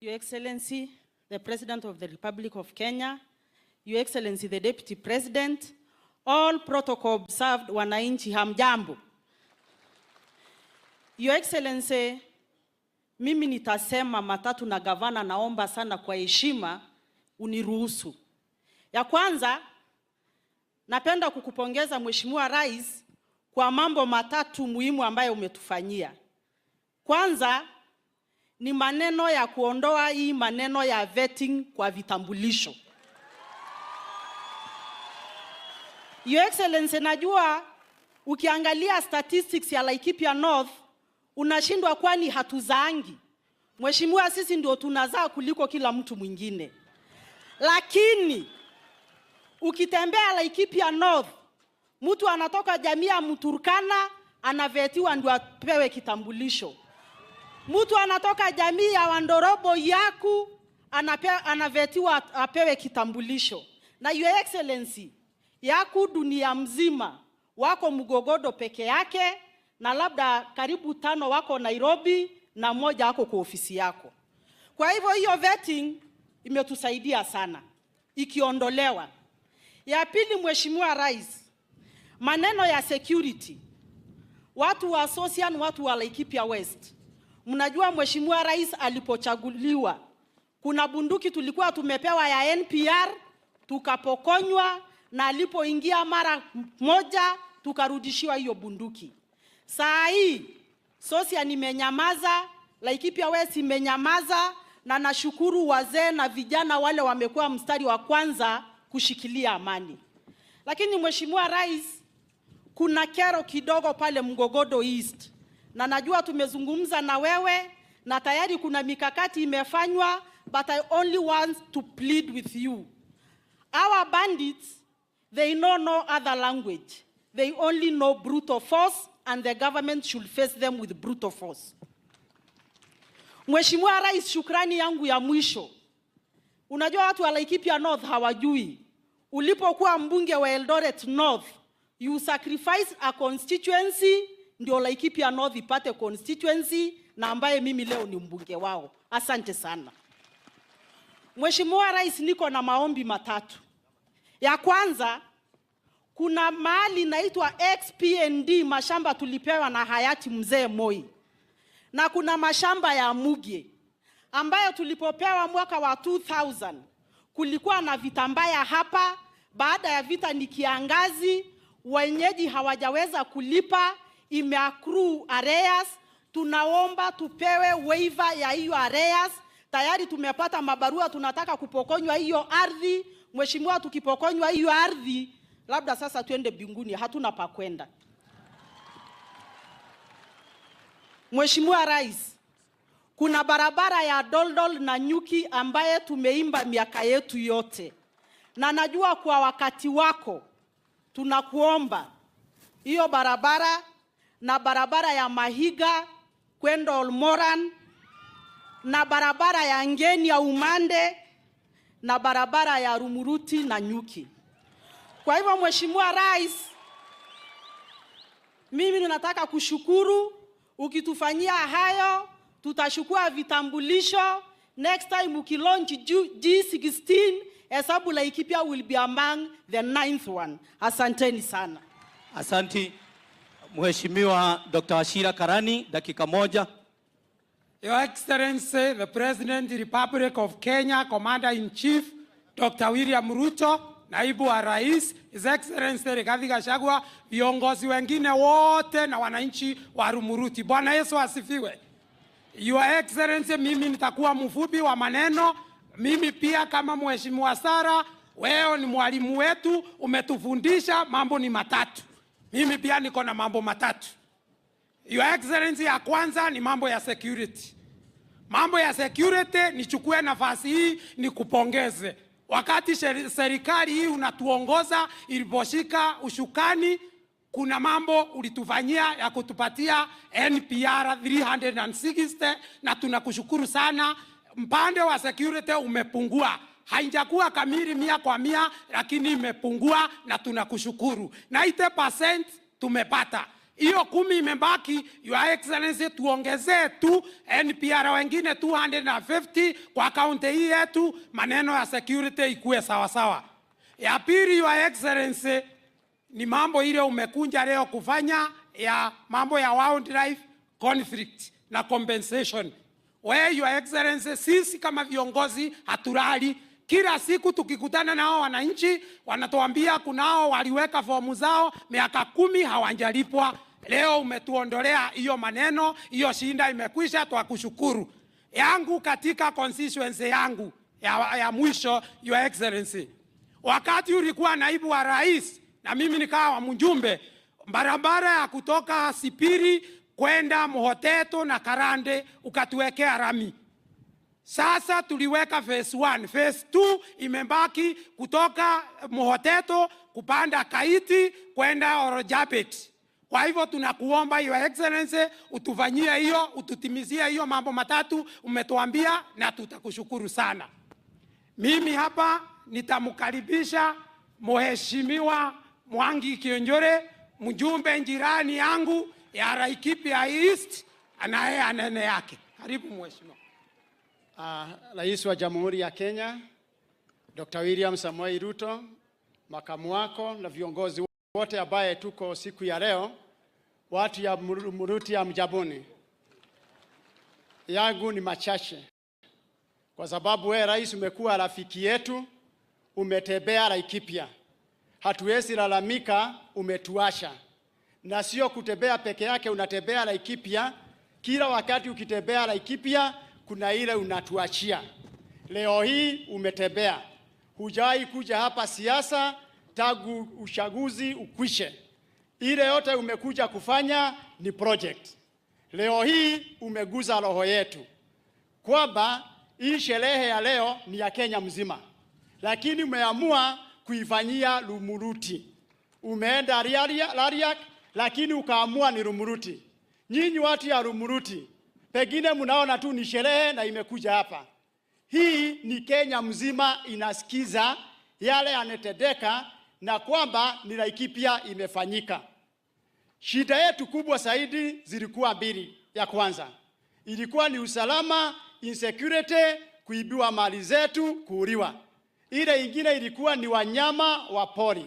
Your Excellency, the President of the Republic of Kenya, Your Excellency, the Deputy President, all protocol observed, wananchi hamjambo. Your Excellency, mimi nitasema matatu na gavana, naomba sana kwa heshima uniruhusu. Ya kwanza, napenda kukupongeza Mheshimiwa Rais kwa mambo matatu muhimu ambayo umetufanyia. Kwanza ni maneno ya kuondoa hii maneno ya vetting kwa vitambulisho. Your Excellency, najua ukiangalia statistics ya Laikipia North unashindwa kwani hatuzaangi. Mheshimiwa, sisi ndio tunazaa kuliko kila mtu mwingine. Lakini ukitembea Laikipia North, mtu anatoka jamii ya Mturkana anavetiwa ndio apewe kitambulisho. Mtu anatoka jamii ya Wandorobo Yaku anavetiwa apewe kitambulisho. Na Your Excellency, Yaku dunia mzima wako Mgogodo peke yake, na labda karibu 5 wako Nairobi na moja wako kwa ofisi yako. Kwa hivyo hiyo vetting imetusaidia sana ikiondolewa. Ya pili, Mheshimiwa Rais, maneno ya security. Watu wa Association, watu wa Laikipia West, mnajua Mheshimiwa Rais alipochaguliwa kuna bunduki tulikuwa tumepewa ya NPR tukapokonywa, na alipoingia mara moja tukarudishiwa hiyo bunduki. Saa hii Association imenyamaza, Laikipia West imenyamaza, na nashukuru wazee na vijana wale wamekuwa mstari wa kwanza kushikilia amani. Lakini Mheshimiwa Rais, kuna kero kidogo pale Mgogodo East, na najua tumezungumza na wewe na tayari kuna mikakati imefanywa, but I only want to plead with you. Our bandits, they know no other language. They only know brutal force, and the government should face them with brutal force. Mheshimiwa Rais, shukrani yangu ya mwisho. Unajua watu wa Laikipia North hawajui. Ulipokuwa mbunge wa Eldoret North, you sacrificed a constituency ndio Laikipia North ipate constituency, na ambaye mimi leo ni mbunge wao. Asante sana. Mheshimiwa Rais, niko na maombi matatu. Ya kwanza, kuna mahali inaitwa XPND, mashamba tulipewa na hayati mzee Moi. Na kuna mashamba ya Muge ambayo tulipopewa mwaka wa 2000. Kulikuwa na vita mbaya hapa, baada ya vita ni kiangazi, wenyeji hawajaweza kulipa, imeaccrue arrears. Tunaomba tupewe waiver ya hiyo arrears. Tayari tumepata mabarua, tunataka kupokonywa hiyo ardhi. Mheshimiwa, tukipokonywa hiyo ardhi, labda sasa tuende mbinguni, hatuna pa kwenda. Mheshimiwa Rais, kuna barabara ya Doldol na Nyuki ambaye tumeimba miaka yetu yote, na najua kwa wakati wako tunakuomba hiyo barabara, na barabara ya Mahiga kwenda Olmoran, na barabara ya Ngeni ya Umande, na barabara ya Rumuruti na Nyuki. Kwa hivyo Mheshimiwa Rais, mimi ninataka kushukuru. Ukitufanyia hayo, tutashukua vitambulisho. Next time ukilaunch G16, hesabu Laikipia will be among the 9th one. Asanteni sana. Asanti. Mheshimiwa Dr. Ashira Karani, dakika moja. Your Excellency, the President of the Republic of Kenya, Commander-in-Chief, Dr. William Ruto, Naibu wa Rais, His Excellency Rigathi Gachagua, viongozi wengine wote na wananchi wa Rumuruti. Bwana Yesu asifiwe. Your Excellency, mimi nitakuwa mfupi wa maneno. Mimi pia kama Mheshimiwa Sara, wewe ni mwalimu wetu, umetufundisha mambo ni matatu. Mimi pia niko na mambo matatu. Your Excellency, ya kwanza ni mambo ya security. Mambo ya security, nichukue nafasi hii nikupongeze. Wakati serikali hii unatuongoza iliposhika ushukani, kuna mambo ulitufanyia ya kutupatia NPR 360, na tunakushukuru sana. Mpande wa security umepungua. Haijakuwa kamili 100%, lakini imepungua na tunakushukuru. 90% tumepata. Hiyo 10 imebaki, Your Excellency, tuongezee tu NPR wengine 250 kwa kaunti hii yetu, maneno ya security ikuwe sawa sawa. Ya pili, Your Excellency, ni mambo ile umekunja leo kufanya ya mambo ya wildlife conflict na compensation. Where Your Excellency, sisi kama viongozi hatulali. Kila siku tukikutana nao wananchi wanatuambia kunao waliweka fomu zao miaka 10 hawajalipwa. Leo umetuondolea hiyo maneno, hiyo shinda imekwisha, twakushukuru. Yangu katika constituency yangu ya mwisho, Your Excellency, wakati ulikuwa naibu wa rais na mimi nikawa mjumbe, barabara ya kutoka Sipiri kwenda Mohoteto na Karande ukatuwekea rami. Sasa tuliweka phase 1, phase 2 imebaki kutoka Mohoteto kupanda Kaiti kwenda Orojabet. Kwa hivyo tunakuomba Your Excellency utufanyie hiyo, ututimizie hiyo mambo matatu umetuambia, na tutakushukuru sana. Mimi hapa nitamkaribisha Mheshimiwa Mwangi Kionjore, mjumbe jirani yangu ya Laikipia East, anaye anene yake. Karibu mheshimiwa. Rais wa Jamhuri ya Kenya Dr. William Samoei Ruto, makamu wako na viongozi wote ambaye tuko siku ya leo, watu ya Muruti ya Mjabuni, yangu ni machache, kwa sababu wewe rais umekuwa rafiki yetu, umetembea Laikipia, hatuwezi lalamika, umetuasha. Na sio kutembea peke yake, unatembea Laikipia, kila wakati ukitembea Laikipia kuna ile unatuachia. Leo hii umetembea, hujawahi kuja hapa siasa tangu uchaguzi ukwishe. Ile yote umekuja kufanya ni project. Leo hii umeguza roho yetu kwamba hii sherehe ya leo ni ya Kenya mzima, lakini umeamua kuifanyia Rumuruti. Umeenda Lariak lakini ukaamua ni Rumuruti. Nyinyi watu ya Rumuruti pengine mnaona tu ni sherehe na imekuja hapa. Hii ni Kenya mzima inasikiza yale yanatendeka na kwamba ni Laikipia imefanyika. Shida yetu kubwa zaidi zilikuwa mbili. Ya kwanza ilikuwa ni usalama, insecurity, kuibiwa mali zetu, kuuliwa. Ile ingine ilikuwa ni wanyama wa pori.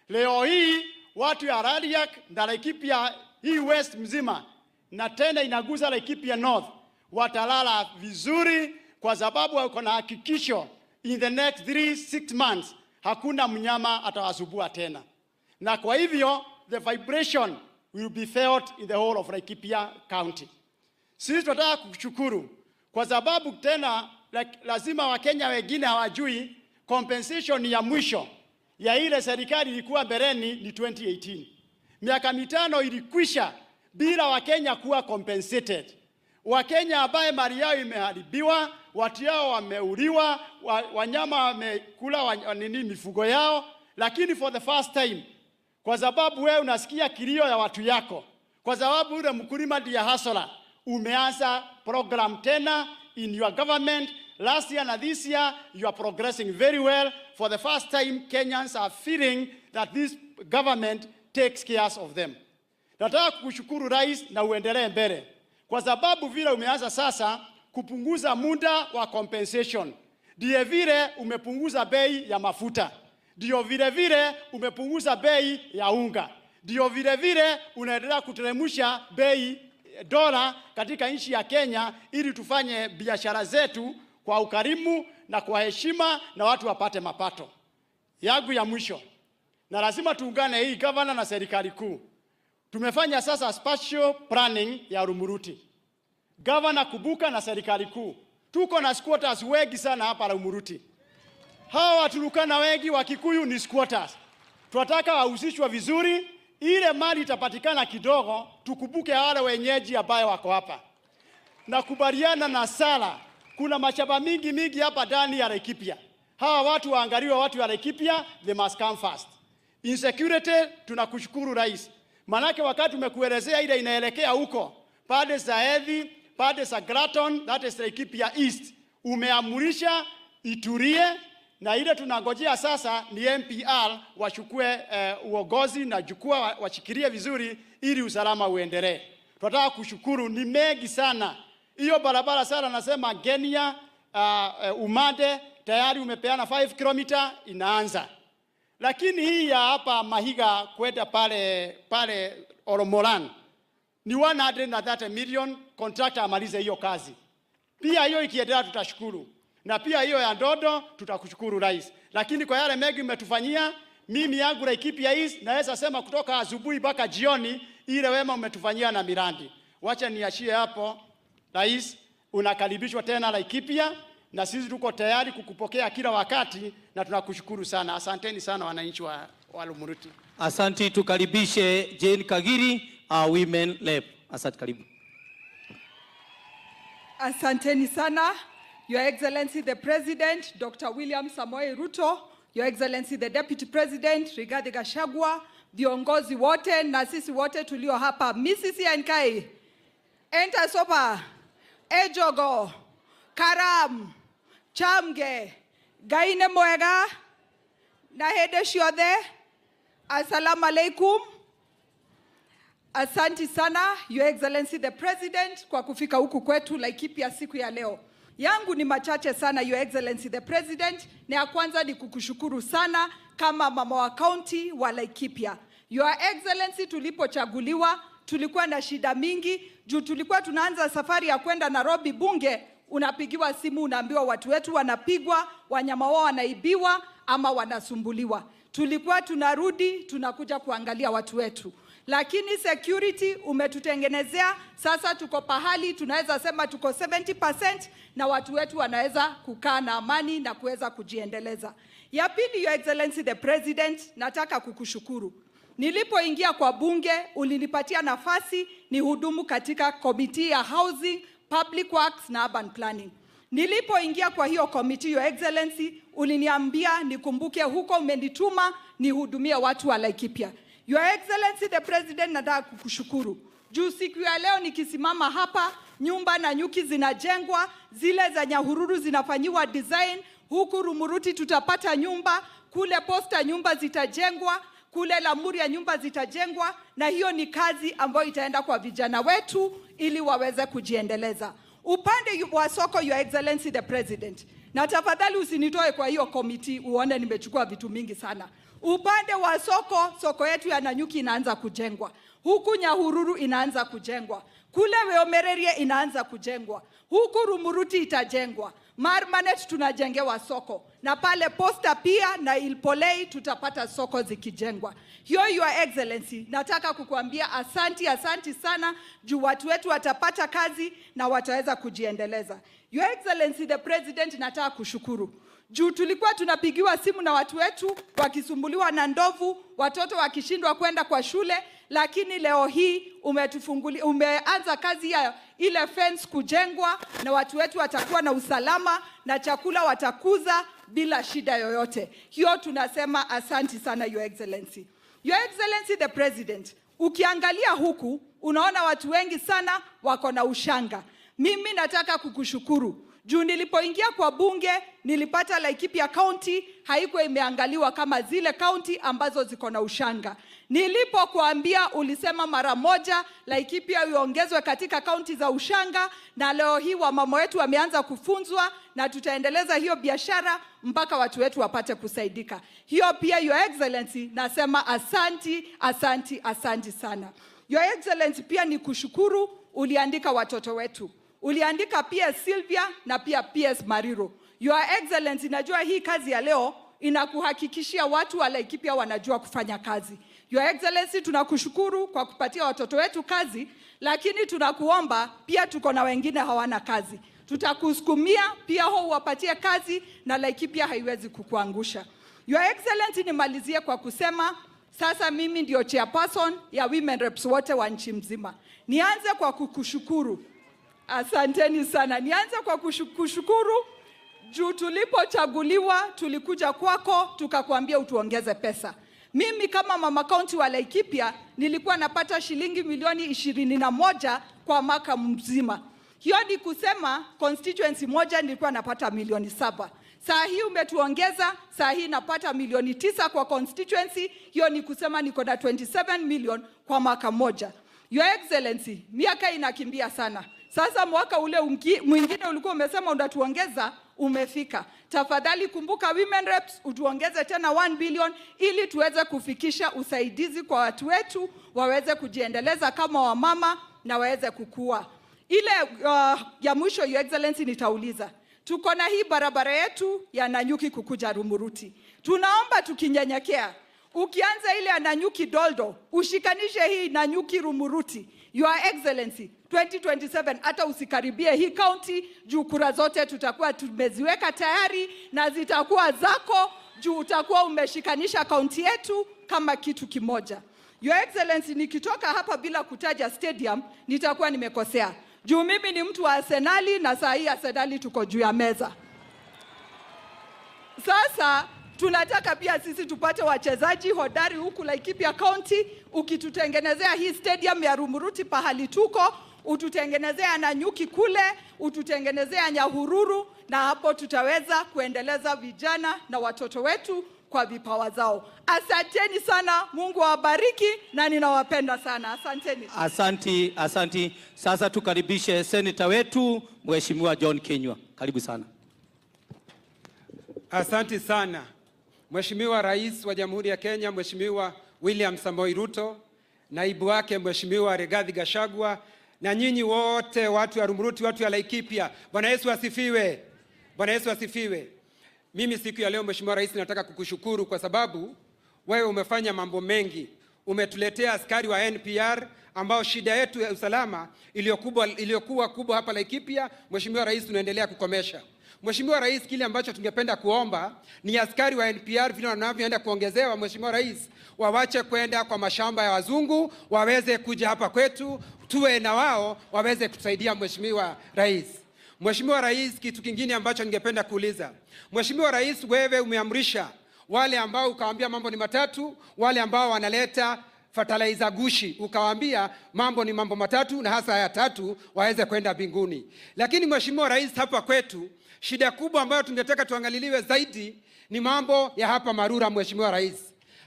Leo hii watu ya Radiak na Laikipia hii west mzima na tena inaguza Laikipia North watalala vizuri, kwa sababu wako na hakikisho in the next 3-6 months hakuna mnyama atawasubua tena. Na kwa hivyo the vibration will be felt in the whole of Laikipia County. Sisi tunataka kushukuru kwa sababu tena lazima Wakenya wengine hawajui compensation ya mwisho ya ile serikali ilikuwa bereni ni 2018. Miaka 5 ilikwisha bila Wakenya kuwa compensated. Wakenya ambaye mali yao imeharibiwa, watu yao wameuliwa, wanyama wamekula mifugo yao, lakini for the first time, kwa sababu wewe unasikia kilio ya watu yako, kwa sababu ule mkulima ndiye hustler, umeanza program tena in your government. Last year and this year you are progressing very well. For the first time Kenyans are feeling that this government takes care of them. Nataka kukushukuru rais na uendelee mbele, kwa sababu vile umeanza sasa kupunguza muda wa compensation. Ndiye vile umepunguza bei ya mafuta. Ndio vile vile umepunguza bei ya unga. Ndio vile vile unaendelea kuteremsha bei dola katika nchi ya Kenya ili tufanye biashara zetu kwa ukarimu na kwa heshima na watu wapate mapato. Yangu ya mwisho, na lazima tuungane hii governor na serikali kuu. Tumefanya sasa spatial planning ya Rumuruti. Governor kubuka na serikali kuu. Tuko na squatters wengi sana hapa Rumuruti. Hawa Waturukana wengi wa Kikuyu ni squatters. Tunataka wahusishwe vizuri, ile mali itapatikana kidogo, tukubuke wale wenyeji ambao wako hapa. Na kubaliana na sala, kuna mashamba mingi hapa ndani ya Laikipia. Hawa watu waangaliwe, watu wa Laikipia, they must come first. Insecurity, tunakushukuru rais. Manake wakati umekuelezea ile inaelekea huko, pande za Edhi, pande za Graton, that is Laikipia East, umeamurisha iturie na ile tunangojea sasa ni MPR wachukue uongozi na jukwaa washikilie vizuri ili usalama uendelee. Tunataka kushukuru, ni mengi sana. Hiyo barabara sana nasema Genia Umande tayari umepeana 5 km inaanza. Lakini hii ya hapa Mahiga kwenda pale Oromoran ni 130 million, contractor amalize hiyo kazi. Pia hiyo ikiendelea tutashukuru. Na pia hiyo ya Ndodo tutakushukuru rais. Lakini kwa yale mengi umetufanyia, mimi yangu Laikipia East naweza sema kutoka asubuhi mpaka jioni ile wema umetufanyia na miradi. Wacha niachie hapo. Rais, unakaribishwa tena Laikipia na sisi tuko tayari kukupokea kila wakati na tunakushukuru sana. Asanteni sana wananchi wa Lumuruti. Asante, tukaribishe Jane Kagiri, women rep. Asante, karibu. Asanteni sana. Your Excellency the President, Dr. William Samoei Ruto, Your Excellency the Deputy President, Rigathi Gachagua, viongozi wote na sisi wote tulio hapa, MATIANG'I, Enta Sopa, Ejogo, Karam, Chamge, Gaine Mwega, na hede shiode, Assalamu alaikum. Asanti sana, Your Excellency the President, kwa kufika huku kwetu Laikipia siku ya leo. Yangu ni machache sana, Your Excellency the President, na ya kwanza ni kukushukuru sana kama mama wa county wa Laikipia. Your Excellency, tulipochaguliwa tulikuwa na shida mingi, juu tulikuwa tunaanza safari ya kwenda Nairobi bunge, unapigiwa simu unaambiwa watu wetu wanapigwa, wanyama wao wanaibiwa ama wanasumbuliwa. Tulikuwa tunarudi tunakuja kuangalia watu wetu. Lakini security umetutengenezea, sasa tuko pahali tunaweza sema tuko 70% na watu wetu wanaweza kukaa na amani na kuweza kujiendeleza. Ya pili, Your Excellency the President, nataka kukushukuru. Nilipoingia kwa bunge ulinipatia nafasi ni hudumu katika committee ya housing, public works na urban planning. Nilipoingia kwa hiyo committee, Your Excellency, uliniambia nikumbuke huko umenituma nihudumie watu wa Laikipia. Your Excellency the President, nataka kukushukuru. Juu siku ya leo nikisimama hapa, nyumba na nyuki zinajengwa, zile za Nyahururu zinafanyiwa design, huku Rumuruti tutapata nyumba, kule Posta nyumba zitajengwa, kule Lamuria nyumba zitajengwa, na hiyo ni kazi ambayo itaenda kwa vijana wetu ili waweze kujiendeleza. Upande wa soko, Your Excellency the President, na tafadhali usinitoe kwa hiyo committee uone nimechukua vitu mingi sana. Upande wa soko yetu ya Nanyuki inaanza kujengwa. Huku Nyahururu inaanza kujengwa. Kule Weomererie inaanza kujengwa. Huku Rumuruti itajengwa. Marmanet tunajengewa soko. Na pale Posta pia na Ilpolei tutapata soko zikijengwa. Hiyo, Your Excellency, nataka kukuambia asanti sana juu watu wetu watapata kazi na wataweza kujiendeleza. Your Excellency the President, nataka kushukuru. Juu tulikuwa tunapigiwa simu na watu wetu wakisumbuliwa na ndovu, watoto wakishindwa kwenda kwa shule, lakini leo hii umeanza kazi ya ile fence kujengwa na watu wetu watakuwa na usalama na chakula watakuza bila shida yoyote. Hiyo tunasema asanti sana, Your Excellency. Your Excellency the President, ukiangalia huku unaona watu wengi sana wako na ushanga. Mimi nataka kukushukuru. Juu nilipoingia kwa bunge nilipata Laikipia County haikuwa imeangaliwa kama zile county ambazo ziko na ushanga. Nilipokuambia ulisema mara moja Laikipia iongezwe katika county za ushanga, na leo hii wamama wetu wameanza kufunzwa na tutaendeleza hiyo biashara mpaka watu wetu wapate kusaidika. Hiyo pia, Your Excellency, nasema asanti sana. Your Excellency, pia ni kushukuru uliandika watoto wetu. Uliandika PS Sylvia na pia PS Mariro. Your Excellency, najua hii kazi ya leo inakuhakikishia watu wa Laikipia wanajua kufanya kazi. Your Excellency, tunakushukuru kwa kupatia watoto wetu kazi, lakini tunakuomba pia tuko na wengine hawana kazi. Tutakusukumia pia hao wapatie kazi na Laikipia haiwezi kukuangusha. Your Excellency, nimalizie kwa kusema sasa mimi ndio chairperson ya women reps wote wa nchi mzima. Nianze kwa kukushukuru. Asanteni sana. Nianze kwa kushukuru juu tulipochaguliwa tulikuja kwako tukakwambia utuongeze pesa. Mimi kama mama county wa Laikipia nilikuwa napata shilingi milioni 21 kwa mwaka mzima. Hiyo ni kusema constituency moja nilikuwa napata milioni 7. Saa hii umetuongeza, saa hii napata milioni 9 kwa constituency. Hiyo ni kusema niko na 27 million kwa mwaka moja. Your Excellency, miaka inakimbia sana. Sasa mwaka ule mwingine ulikuwa umesema unatuongeza, umefika. Tafadhali kumbuka women reps, utuongeze tena 1 billion ili tuweze kufikisha usaidizi kwa watu wetu, waweze kujiendeleza kama wamama na waweze kukua. Ile ya mwisho, Your Excellency, nitauliza. Tuko na hii barabara yetu ya Nanyuki kukuja Rumuruti. Tunaomba tukinyenyekea, ukianza ile ya Nanyuki Doldo, ushikanishe hii Nanyuki Rumuruti. Your Excellency, 2027 hata usikaribie hii county, juu kura zote tutakuwa tumeziweka tayari na zitakuwa zako, juu utakuwa umeshikanisha county yetu kama kitu kimoja. Your Excellency, nikitoka hapa bila kutaja stadium, nitakuwa nimekosea. Juu mimi ni mtu wa Arsenali na saa hii Arsenali tuko juu ya meza. Sasa tunataka pia sisi tupate wachezaji hodari huku Laikipia County. Ukitutengenezea hii stadium ya Rumuruti pahali tuko, ututengenezea Nanyuki kule, ututengenezea Nyahururu, na hapo tutaweza kuendeleza vijana na watoto wetu kwa vipawa zao. Asanteni sana, Mungu awabariki na ninawapenda sana. Asanteni. Asanti. Sasa tukaribishe senator wetu Mheshimiwa John Kinyua. Karibu sana. Asante sana. Mheshimiwa Rais wa Jamhuri ya Kenya, Mheshimiwa William Samoei Ruto, naibu wake Mheshimiwa Rigathi Gachagua, na nyinyi wote watu wa Rumuruti, watu wa Laikipia. Bwana Yesu asifiwe. Bwana Yesu asifiwe. Mimi siku ya leo Mheshimiwa Rais nataka kukushukuru kwa sababu wewe umefanya mambo mengi. Umetuletea askari wa NPR ambao shida yetu ya usalama iliyokuwa kubwa hapa Laikipia, Mheshimiwa Rais tunaendelea kukomesha. Mheshimiwa Rais, kile ambacho tungependa kuomba ni askari wa NPR vile wanavyoenda kuongezewa, Mheshimiwa Rais, wawache kwenda kwa mashamba ya wazungu, waweze kuja hapa kwetu, tuwe na wao, waweze kutusaidia Mheshimiwa Rais. Mheshimiwa Rais, kitu kingine ambacho ningependa kuuliza. Mheshimiwa Rais, wewe umeamrisha wale ambao ukawaambia mambo ni matatu, wale ambao wanaleta fertilizer gushi, ukawaambia mambo ni mambo matatu na hasa haya tatu waweze kwenda mbinguni. Lakini Mheshimiwa Rais, hapa kwetu shida kubwa ambayo tungetaka tuangaliliwe zaidi ni mambo ya hapa Marura. Mheshimiwa Rais,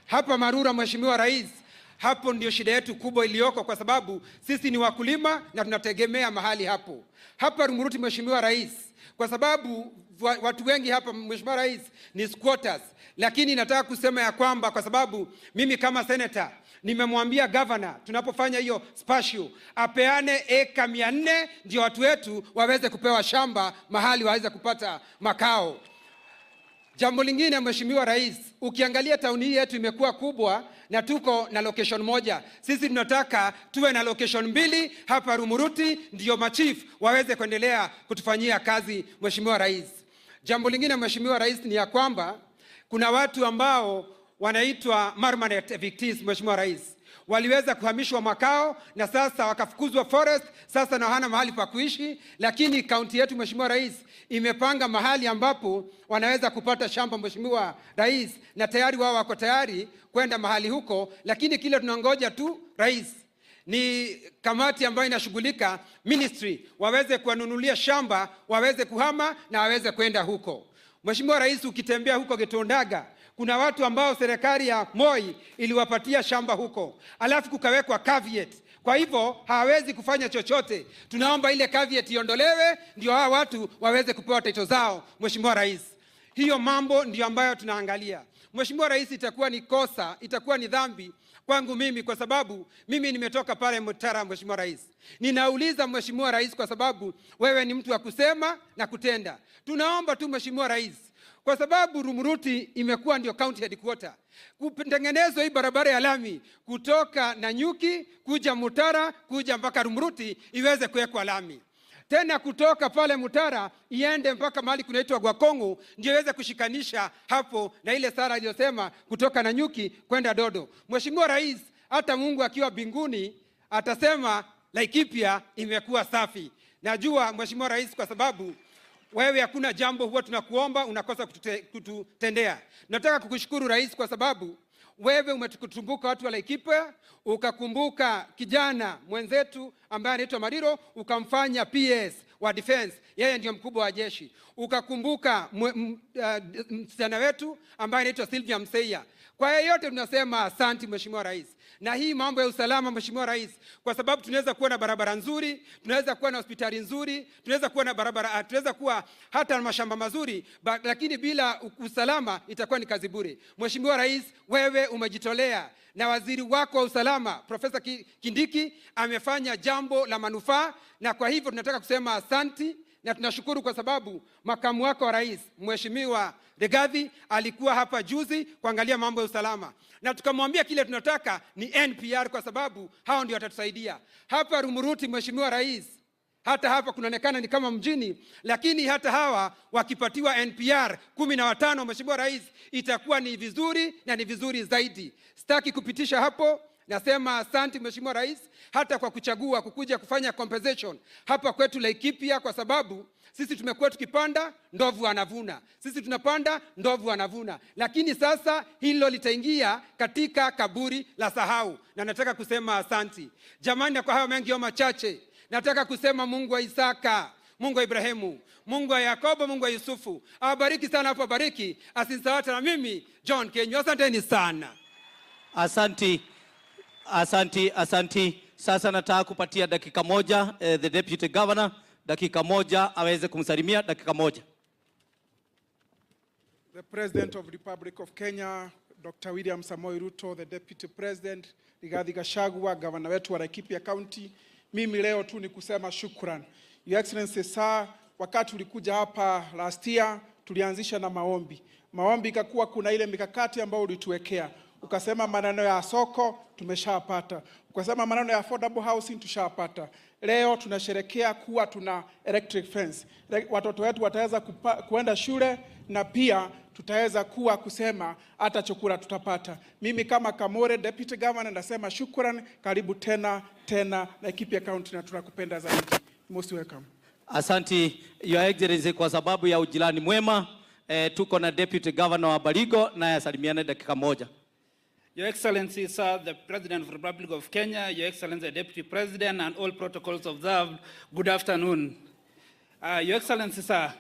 hapa Marura Mheshimiwa Rais, hapo ndio shida yetu kubwa iliyoko, kwa sababu sisi ni wakulima na tunategemea mahali hapo. Hapa Rumuruti Mheshimiwa Rais, kwa sababu watu wengi hapa Mheshimiwa Rais ni squatters, lakini nataka kusema ya kwamba kwa sababu mimi kama senator nimemwambia governor tunapofanya hiyo spatial apeane eka 400 ndio watu wetu waweze kupewa shamba mahali waweze kupata makao. Jambo lingine Mheshimiwa Rais, ukiangalia tauni hii yetu imekuwa kubwa na tuko na location moja. Sisi tunataka tuwe na location 2 hapa Rumuruti ndio machief waweze kuendelea kutufanyia kazi Mheshimiwa Rais. Jambo lingine Mheshimiwa Rais ni ya kwamba kuna watu ambao wanaitwa permanent evictees Mheshimiwa Rais. Waliweza kuhamishwa makao na sasa wakafukuzwa forest, sasa na hana mahali pa kuishi, lakini kaunti yetu Mheshimiwa Rais imepanga mahali ambapo wanaweza kupata shamba Mheshimiwa Rais, na tayari wao wako tayari kwenda mahali huko, lakini kile tunangoja tu Rais ni kamati ambayo inashughulika ministry waweze kuwanunulia shamba, waweze kuhama na waweze kwenda huko. Mheshimiwa Rais, ukitembea huko Getondaga kuna watu ambao serikali ya Moi iliwapatia shamba huko, alafu kukawekwa caveat. Kwa hivyo hawezi kufanya chochote. Tunaomba ile caveat iondolewe ndio hawa watu waweze kupewa title zao Mheshimiwa Rais. Hiyo mambo ndio ambayo tunaangalia. Mheshimiwa Rais, itakuwa ni kosa, itakuwa ni dhambi kwangu mimi kwa sababu mimi nimetoka pale Mutara Mheshimiwa Rais. Ninauliza Mheshimiwa Rais kwa sababu wewe ni mtu wa kusema na kutenda. Tunaomba tu Mheshimiwa Rais, kwa sababu Rumuruti imekuwa ndio county headquarter, kutengenezwa hii barabara ya lami kutoka Nanyuki kuja Mutara kuja mpaka Rumuruti iweze kuwekwa lami. Tena kutoka pale Mutara iende mpaka mahali kunaitwa Gwakongo ndio iweze kushikanisha hapo na ile sara iliyosema kutoka Nanyuki kwenda Dodo. Mheshimiwa Rais, hata Mungu akiwa mbinguni atasema Laikipia imekuwa safi. Najua Mheshimiwa Rais kwa sababu wewe hakuna jambo huwa tunakuomba unakosa kututendea. Nataka kukushukuru Rais kwa sababu wewe umetukumbuka watu wa Laikipia, ukakumbuka kijana mwenzetu ambaye anaitwa Mariro, ukamfanya PS wa defense, yeye ndio mkubwa wa jeshi. Ukakumbuka msichana wetu ambaye anaitwa Sylvia Mseiya. Kwa yote tunasema asante Mheshimiwa Rais. Na hii mambo ya usalama Mheshimiwa Rais, kwa sababu tunaweza kuwa na barabara nzuri, tunaweza kuwa na hospitali nzuri, tunaweza kuwa na barabara, tunaweza kuwa hata na mashamba mazuri, lakini bila usalama itakuwa ni kazi bure. Mheshimiwa Rais, wewe umejitolea na waziri wako wa usalama Profesa Kindiki amefanya jambo la manufaa, na kwa hivyo tunataka kusema asante na tunashukuru kwa sababu makamu wako wa rais Mheshimiwa Rigathi alikuwa hapa juzi kuangalia mambo ya usalama, na tukamwambia kile tunataka ni NPR kwa sababu hao ndio watatusaidia. Hapa Rumuruti Mheshimiwa Rais, hata hapa kunaonekana ni kama mjini, lakini hata hawa wakipatiwa NPR 15 Mheshimiwa Rais, itakuwa ni vizuri na ni vizuri zaidi. Sitaki kupitisha hapo. Nasema asante Mheshimiwa Rais hata kwa kuchagua kukuja kufanya compensation hapa kwetu Laikipia, kwa sababu sisi tumekuwa tukipanda ndovu anavuna, sisi tunapanda ndovu anavuna, lakini sasa hilo litaingia katika kaburi la sahau, na nataka kusema asante jamani. Na kwa hayo mengi au machache, nataka kusema Mungu wa Isaka, Mungu wa Ibrahimu, Mungu wa Yakobo, Mungu wa Yusufu awabariki sana hapo, bariki asinsawata na mimi John Kenywa. Asanteni sana. Asanti. Sasa nataka kupatia dakika moja the deputy governor, dakika moja aweze kumsalimia, dakika moja. The President of the Republic of Kenya, Dr. William Samoei Ruto, the Deputy President, Rigathi Gachagua, Governor wetu wa Laikipia County. Mimi leo tu ni kusema shukran. Your Excellency sir, wakati ulikuja hapa last year, tulianzisha na maombi. Maombi ikakuwa kuna ile mikakati ambayo ulituwekea. Ukasema maneno ya soko tumeshapata. Ukasema maneno ya affordable housing tushapata. Leo tunasherekea kuwa tuna electric fence. Watoto wetu wataweza kuenda shule, na pia tutaweza kuwa kusema hata chakula tutapata. Mimi kama Kamore Deputy Governor nasema shukran, karibu tena Laikipia County, na tunakupenda zaidi. Most welcome. Asanti Your Excellency kwa sababu ya ujirani mwema. Tuko na Deputy Governor wa Baringo na yasalimiane dakika moja. Your Excellency, sir, the President of the Republic of Kenya, Your Excellency, the Deputy President, and all protocols observed, good afternoon. Your Excellency, sir,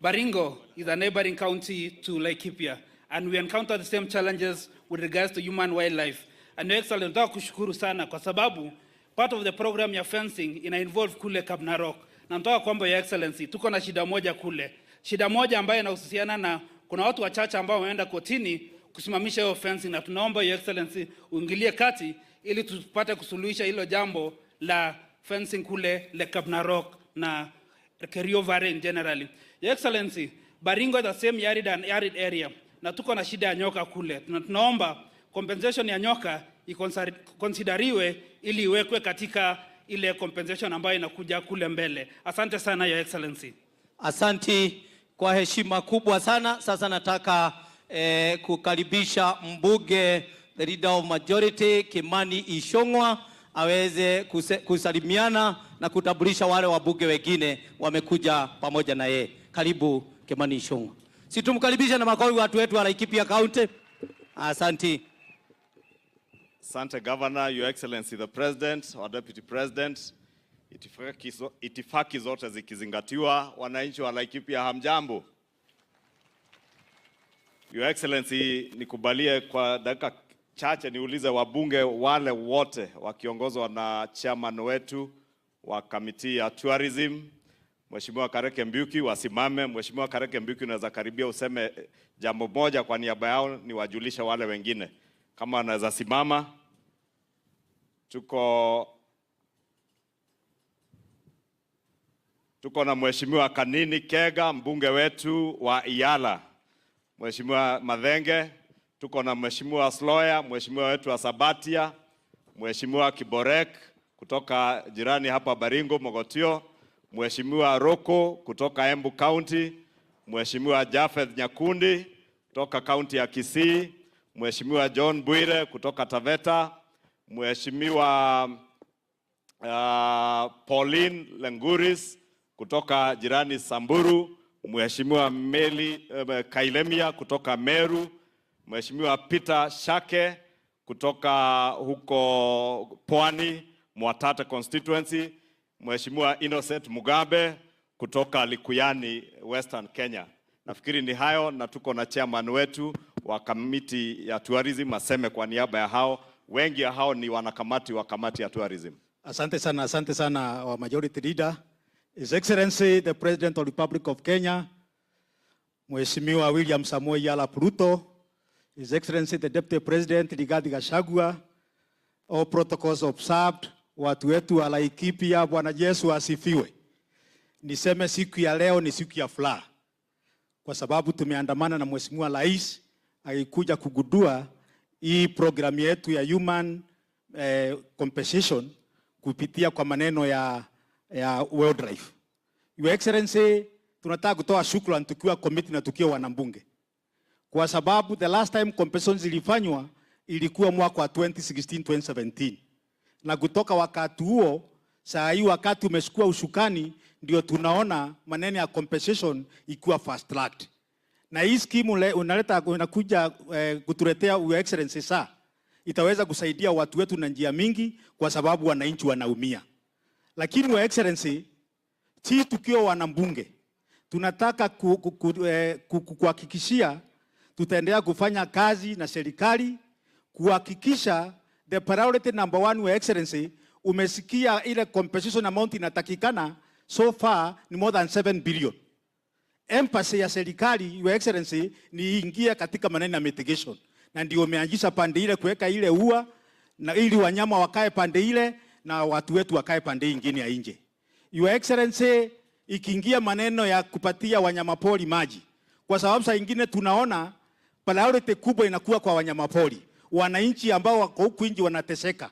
Baringo is a neighboring county to Laikipia, and we encounter the same challenges with regards to human wildlife. And Your Excellency, nataka kushukuru sana kwa sababu part of the program ya fencing ina involve kule Kapnarok. Na nataka kwamba Your Excellency, tuko na shida moja kule. Shida moja ambayo inahusiana na kuna watu wachache ambao wameenda kotini kusimamisha hiyo fencing, na tunaomba Your Excellency uingilie kati ili tupate kusuluhisha hilo jambo la fencing kule le Kapnarok na Kerio Valley generally. Your Excellency, Baringo is the same arid area na tuko na shida ya nyoka kule. Tunaomba compensation ya nyoka ikonsideriwe ili iwekwe katika ile compensation ambayo inakuja kule mbele. Asante sana Your Excellency. Asanti kwa heshima kubwa sana. Sasa nataka kukaribisha mbunge the leader of majority Kimani Ichung'wa aweze kusalimiana na kutambulisha wale wabunge wengine wamekuja pamoja na yeye. Karibu Kimani Ichung'wa. Si tumkaribisha na makofi watu wetu wa Laikipia County. Asanti. Asante Governor, Your Excellency the President, our Deputy President. Itifaki zote zikizingatiwa, wananchi wa Laikipia hamjambo. Your Excellency, nikubalie kwa dakika chache niulize wabunge wale wote wakiongozwa na chairman wetu wa kamiti ya tourism, Mheshimiwa Kareke Mbiuki, wasimame. Mheshimiwa Kareke Mbiuki, unaweza karibia useme jambo moja kwa niaba yao, ni wajulisha wale wengine kama wanaweza simama. Tuko na Mheshimiwa Kanini Kega, mbunge wetu wa Iyala. Mheshimiwa Madhenge, tuko na Mheshimiwa Sloya, Mheshimiwa wetu wa Sabatia, Mheshimiwa Kiborek kutoka jirani hapa Baringo Mogotio, Mheshimiwa Roko kutoka Embu County, Mheshimiwa Jafeth Nyakundi kutoka County ya Kisii, Mheshimiwa John Bwire kutoka Taveta, Mheshimiwa Pauline Lenguris kutoka jirani Samburu, Mheshimiwa Meli Kailemia kutoka Meru, Mheshimiwa Peter Shake kutoka huko Pwani, Mwatate constituency, Mheshimiwa Innocent Mugabe kutoka Likuyani, Western Kenya. Nafikiri ni hayo, na tuko na chairman wetu wa kamiti ya tourism aseme kwa niaba ya hao. Wengi ya hao ni wanakamati wa kamati ya tourism. Asante sana our majority leader. His Excellency the President of the Republic of Kenya, Mheshimiwa William Samoei Ruto, His Excellency the Deputy President Rigathi Gachagua, all protocols observed, watu wetu wa Laikipia, Bwana Yesu asifiwe. Niseme siku ya leo ni siku ya furaha, kwa sababu tumeandamana na Mheshimiwa Rais akikuja kugundua hii program yetu ya human compensation kupitia kwa maneno ya wildlife. Your Excellency, tunataka kutoa shukrani tukiwa committee na tukiwa wanambunge, kwa sababu the last time compensation zilifanywa ilikuwa mwaka wa 2016-2017, na kutoka wakati huo saa hii wakati umeshukua ushukani ndio tunaona maneno ya compensation ikiwa fast tracked. Na hii scheme unakuja kutuletea Your Excellency saa itaweza kusaidia watu wetu na njia mingi, kwa sababu wananchi wanaumia. Lakini Your Excellency, sisi tukiwa wanambunge tunataka kuhakikishia tutaendelea kufanya kazi na serikali kuhakikisha the priority number one. Your Excellency, umesikia ile compensation amount inatakikana so far ni more than 7 billion. Emphasis ya serikali, Your Excellency, ni ingia katika maneno ya mitigation, na ndio umeanzisha pande ile kuweka ile ua, na ili wanyama wakae pande ile na watu wetu wakae pande nyingine ya nje. Your Excellency, ikiingia maneno ya kupatia wanyamapori maji, kwa sababu saa nyingine tunaona priority kubwa inakuwa kwa wanyamapori, wananchi ambao wako huku nje wanateseka.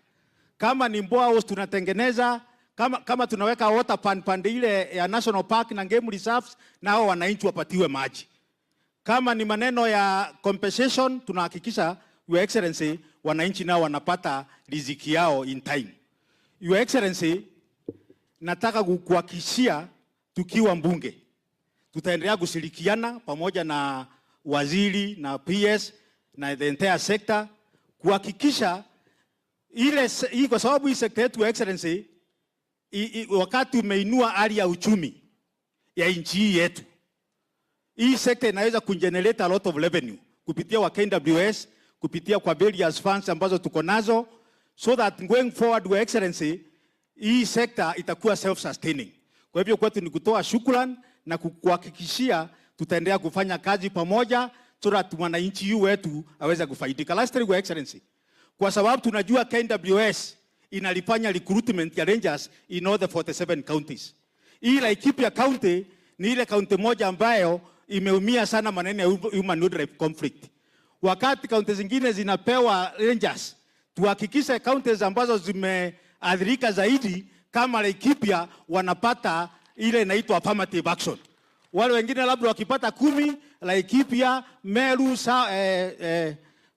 Kama ni mboa tunatengeneza, kama tunaweka water pande ile ya national park na game reserves, nao wananchi wapatiwe maji. Kama ni maneno ya compensation, tunahakikisha Your Excellency wananchi nao wanapata riziki yao in time. Your Excellency, nataka kukuhakikishia tukiwa mbunge tutaendelea kushirikiana pamoja na waziri na PS na the entire sector kuhakikisha hii, kwa sababu hii sector yetu Your Excellency, wakati umeinua hali ya uchumi ya nchi yetu, hii sector inaweza kugenerate a lot of revenue kupitia wa KWS, kupitia kwa various funds ambazo tuko nazo, so that going forward Your Excellency, hii sector itakuwa self sustaining. Kwa hivyo kwetu ni kutoa shukrani na kuhakikishia tutaendelea kufanya kazi pamoja so that wananchi wetu aweze kufaidika. Lastly, Your Excellency, kwa sababu tunajua KWS inalifanya recruitment ya rangers in all the 47 counties. Hii Laikipia county ni ile county moja ambayo imeumia sana maneno ya human wildlife conflict. Wakati county zingine zinapewa rangers, tuhakikishe counties ambazo zimeathirika zaidi kama Laikipia wanapata ile inaitwa affirmative action. Wale wengine labda wakipata 10, Laikipia, Meru,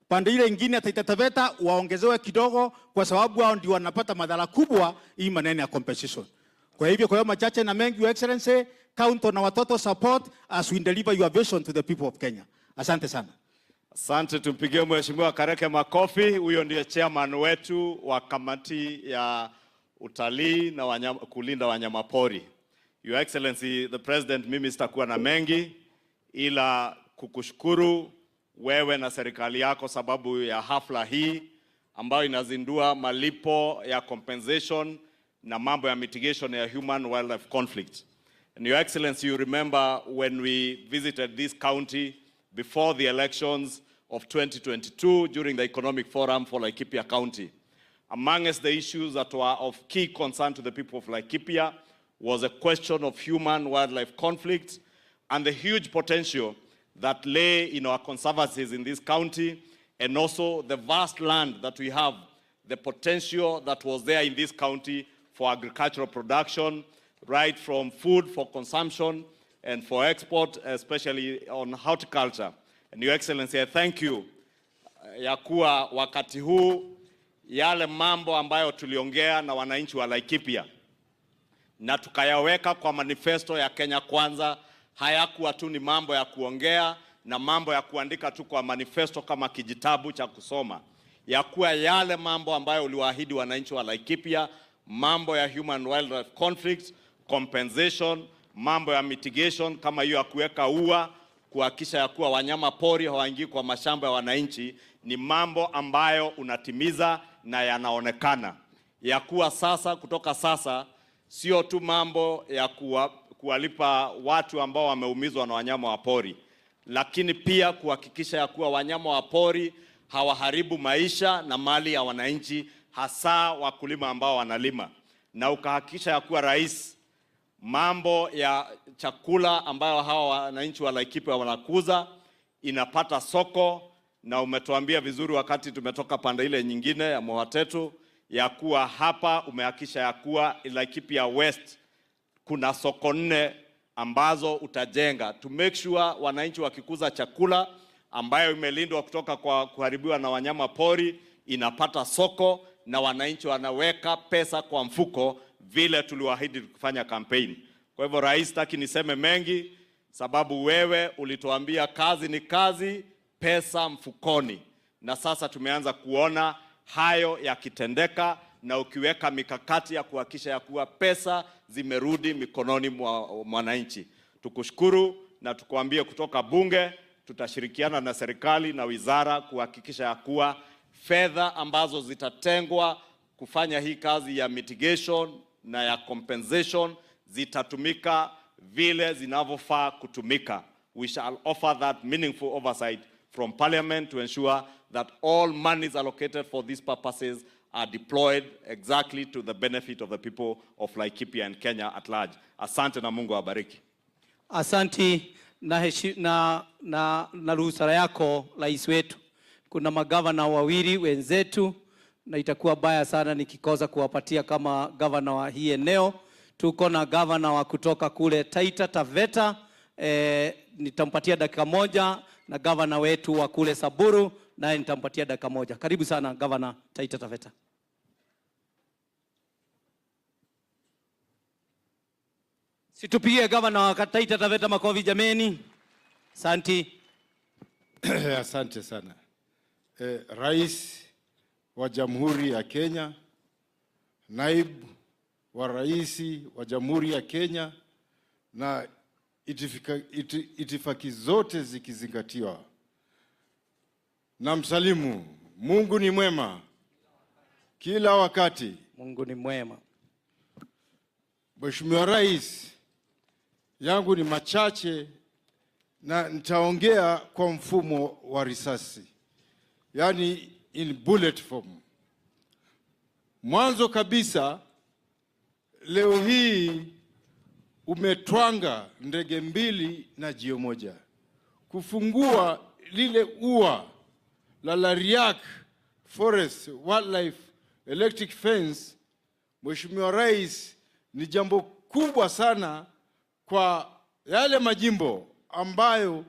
pande ile nyingine Taita Taveta waongezewe kidogo, kwa sababu hao ndio wanapata madhara kubwa hii maneno ya compensation. Kwa hivyo kwa machache na mengi, Your Excellency, count on our total support as we deliver your vision to the people of Kenya. Asante sana. Asante, tumpigie Mheshimiwa Kareke makofi. Huyo ndiye chairman wetu wa kamati ya utalii na kulinda wanyamapori. Your Excellency the President, mimi sitakuwa na mengi ila kukushukuru wewe na serikali yako sababu ya hafla hii ambayo inazindua malipo ya compensation na mambo ya mitigation ya human wildlife conflict. And Your Excellency, you remember when we visited this county before the elections of 2022 during the economic forum for Laikipia County. Amongst the issues that were of key concern to the people of Laikipia was a question of human wildlife conflict and the huge potential that lay in our conservancies in this county, and also the vast land that we have, the potential that was there in this county for agricultural production, right from food for consumption and for export, especially on horticulture. And Your Excellency, I thank you ya kuwa wakati huu yale mambo ambayo tuliongea na wananchi wa Laikipia na tukayaweka kwa manifesto ya Kenya Kwanza, hayakuwa tu ni mambo ya kuongea na mambo ya kuandika tu kwa manifesto kama kijitabu cha kusoma, ya kuwa yale mambo ambayo uliwaahidi wananchi wa Laikipia, mambo ya human wildlife conflict, compensation, mambo ya mitigation kama hiyo ya kuweka ua, kuhakikisha ya kuwa wanyama pori hawaingii kwa mashamba ya wananchi, ni mambo ambayo unatimiza na yanaonekana. Ya kuwa sasa, kutoka sasa, sio tu mambo ya kuwalipa watu ambao wameumizwa na wanyama wa pori, lakini pia kuhakikisha ya kuwa wanyama wa pori hawaharibu maisha na mali ya wananchi, hasa wakulima ambao wanalima. Na ukahakikisha ya kuwa rais, mambo ya chakula ambayo hawa wananchi wa Laikipia wanakuza inapata soko, na umetuambia vizuri wakati tumetoka pande ile nyingine ya Mohatetu ya kuwa hapa umehakikisha ya kuwa Laikipia West kuna soko 4 ambazo utajenga to make sure wananchi wakikuza chakula ambayo imelindwa kutoka kwa kuharibiwa na wanyama pori inapata soko, na wananchi wanaweka pesa kwa mfuko vile tuliwaahidi kufanya campaign. Kwa hivyo rais, taki niseme mengi sababu wewe ulituambia kazi ni kazi, pesa mfukoni, na sasa tumeanza kuona hayo yakitendeka, na ukiweka mikakati ya kuhakikisha ya kuwa pesa zimerudi mikononi mwa wananchi. Tukushukuru na tukuambie kutoka bunge tutashirikiana na serikali na wizara kuhakikisha ya kuwa fedha ambazo zitatengwa kufanya hii kazi ya mitigation na ya compensation zitatumika vile zinavyofaa kutumika. We shall offer that meaningful oversight from Parliament to ensure that all monies allocated for these purposes are deployed exactly to the benefit of the people of Laikipia and Kenya at large. Asante na Mungu awabariki. Asanti na ruhusa yako rais wetu. Kuna magavana wawili wenzetu na itakuwa baya sana nikikosa kuwapatia kama gavana wa hii eneo. Tuko na gavana wa kutoka kule Taita Taveta, nitampatia dakika 1, na gavana wetu wa kule Samburu naye nitampatia dakika 1. Karibu sana gavana Taita Taveta. Situpigie gavana wa Taita Taveta makofi jameni. Asante. Asante sana. Rais wa Jamhuri ya Kenya, naibu wa rais wa Jamhuri ya Kenya, na itifaki zote zikizingatiwa, na msalimu. Mungu ni mwema kila wakati. Mungu ni mwema. Mheshimiwa Rais, yangu ni machache na nitaongea kwa mfumo wa risasi, yani in bullet form. Mwanzo kabisa, leo hii umetwanga ndege 2 na jio 1 kufungua lile ua la Lariak Forest Wildlife Electric Fence. Mheshimiwa Rais, ni jambo kubwa sana kwa yale majimbo ambayo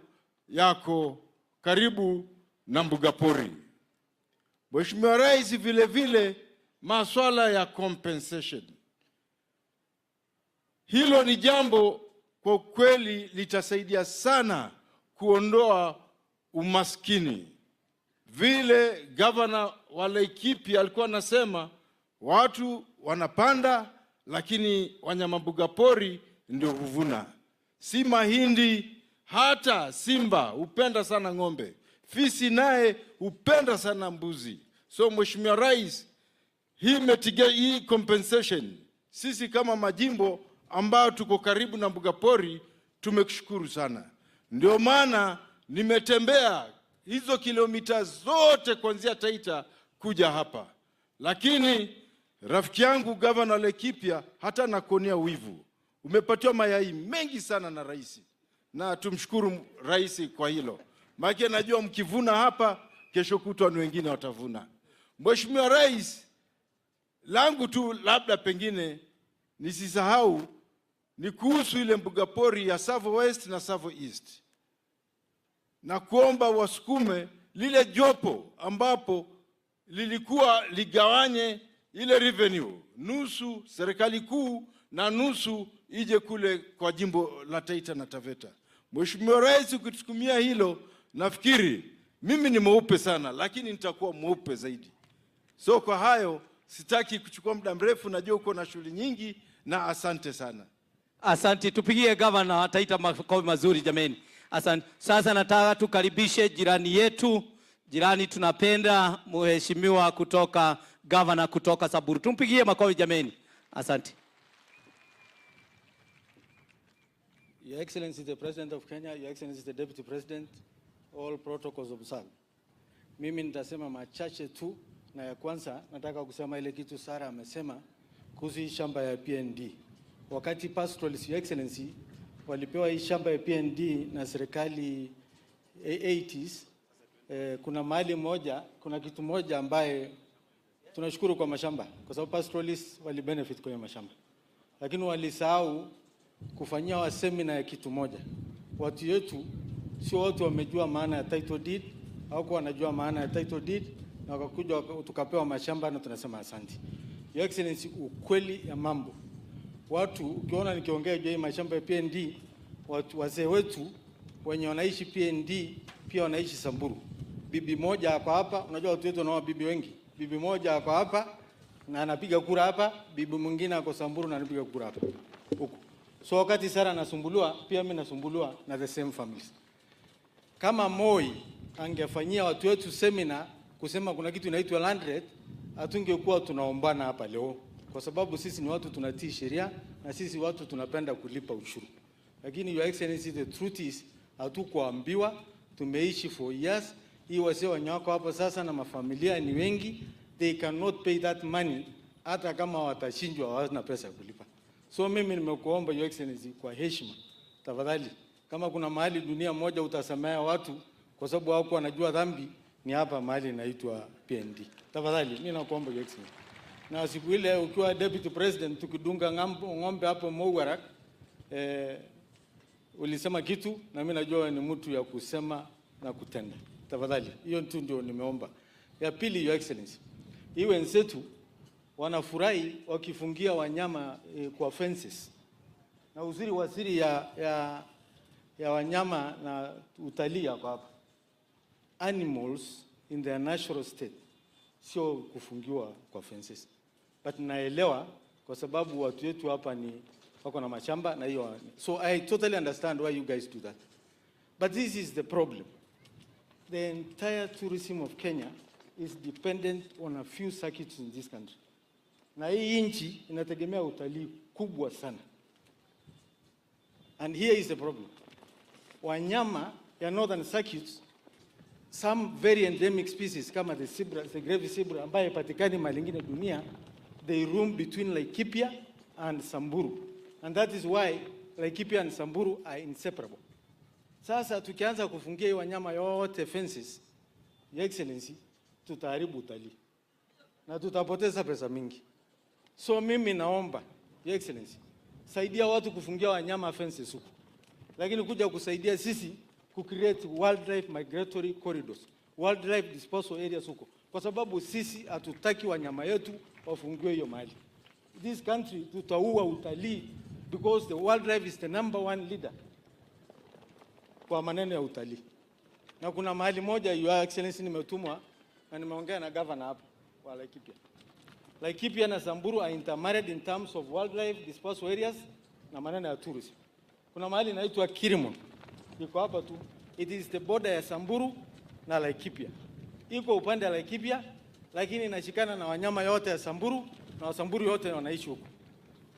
yako karibu na mbuga pori. Mheshimiwa Rais, vile vile masuala ya compensation, hilo ni jambo kwa kweli litasaidia sana kuondoa umaskini. Vile gavana wa Laikipia alikuwa anasema watu wanapanda lakini wanyama mbuga pori ndio huvuna. Si mahindi, hata simba hupenda sana ng'ombe, fisi naye hupenda sana mbuzi. So Mheshimiwa Rais, hii compensation, sisi kama majimbo ambao tuko karibu na mbuga pori tumekushukuru sana. Ndio maana nimetembea hizo kilomita zote kuanzia Taita kuja hapa. Lakini rafiki yangu gavana Laikipia hata nakuonea wivu. Umepatiwa mayai mengi sana na rais, na tumshukuru rais kwa hilo. Maana najua mkivuna hapa kesho kutwa ni wengine watavuna. Mheshimiwa Rais, langu tu labda pengine nisisahau ni kuhusu ile mbuga pori ya Savo West na Savo East. Na kuomba wasukume lile jopo ambapo lilikuwa ligawanye ile revenue, nusu serikali kuu na nusu ije kule kwa jimbo la Taita na Taveta. Mheshimiwa Rais, ukitusukumia hilo, nafikiri mimi ni mweupe sana lakini nitakuwa mweupe zaidi. So kwa hayo Sitaki kuchukua muda mrefu, najua uko na shughuli nyingi, na asante sana. Asante, tupigie gavana Taita makofi mazuri jameni. Asante. Sasa nataka tukaribishe jirani yetu, jirani tunapenda, mheshimiwa kutoka gavana kutoka Samburu. Tumpigie makofi jameni. Asante. Your Excellency the President of Kenya, Your Excellency the Deputy President, all protocols observed. Mimi nitasema machache tu, na ya kwanza nataka kusema ile kitu Sara amesema kuhusu shamba ya PND. Wakati pastoralists, Your Excellency, walipewa hii shamba ya PND na serikali 80s, kuna mahali moja, kuna kitu moja ambaye tunashukuru kwa mashamba, kwa sababu pastoralists wali benefit kwa mashamba. Lakini walisahau kufanyia wa seminar ya kitu moja. Watu wetu sio watu wamejua maana ya title deed, au kwa wanajua maana ya title deed, na wakakuja tukapewa mashamba na tunasema asante. Your Excellency, ukweli ya mambo, watu ukiona nikiongea juu ya mashamba ya PND, watu wazee wetu wenye wanaishi PND pia wanaishi Samburu. Bibi moja hapa hapa, unajua watu wetu wanao bibi wengi. Bibi moja hapa hapa na anapiga kura hapa, bibi mwingine ako Samburu na anapiga kura hapa huko. So wakati Sara anasumbuliwa, pia mimi nasumbuliwa na the same families. Kama Moi angefanyia watu wetu seminar kusema kuna kitu inaitwa land rate, hatungekuwa tunaombana hapa leo, kwa sababu sisi ni watu tunatii sheria na sisi watu tunapenda kulipa ushuru. Lakini Your Excellency, the truth is hatukuambiwa, tumeishi for years. Hii wazee wanyako hapa sasa na mafamilia ni wengi, they cannot pay that money hata kama watashinjwa hawana pesa ya kulipa. So mimi nimekuomba Your Excellency, kwa heshima, tafadhali, kama kuna mahali dunia moja utasamea watu kwa sababu hawako wanajua dhambi, ni hapa mahali inaitwa PND. Tafadhali mimi nakuomba Your Excellency. Na siku ile ukiwa Deputy President tukidunga ng'ombe hapo Mowarak, ulisema kitu na mimi najua ni mtu ya kusema na kutenda. Tafadhali, hiyo tu ndio nimeomba. Ya pili Your Excellency, hii wenzetu wanafurahi wakifungia wanyama kwa fences. Na uzuri waziri ya wanyama na utalii hapa. Animals in their natural state sio kufungiwa kwa fences. But naelewa kwa sababu watu wetu hapa ni wako na mashamba na hiyo. So I totally understand why you guys do that. But this is the problem. The entire tourism of Kenya is dependent on a few circuits in this country. Na hii nchi inategemea utalii kubwa sana. And here is the problem. Wanyama ya northern circuits, some very endemic species kama the zebra, the gravy zebra ambaye patikani mahali ingine dunia, they roam between Laikipia and Samburu. And that is why Laikipia and Samburu are inseparable. Sasa tukianza kufungia hii wanyama yote fences, Your Excellency, tutaharibu utalii. Na tutapoteza pesa mingi. So mimi naomba Your Excellency, saidia watu kufungia wanyama fences huko. Lakini kuja kusaidia sisi create wildlife migratory corridors, wildlife disposal areas huko. Kwa sababu sisi hatutaki wanyama yetu wafungiwe hiyo mahali. This country tutaua utalii because the wildlife is the #1 leader kwa maneno ya utalii. Na kuna mahali moja Your Excellency nimetumwa na nimeongea na governor hapa wa Laikipia. Laikipia na Samburu are intermarried in terms of wildlife disposal areas na maneno ya tourism. Kuna mahali inaitwa Kirimon. Iko hapa tu. It is the border ya Samburu na Laikipia. Iko upande wa Laikipia lakini inashikana na wanyama yote ya Samburu na Wasamburu yote wanaishi huko.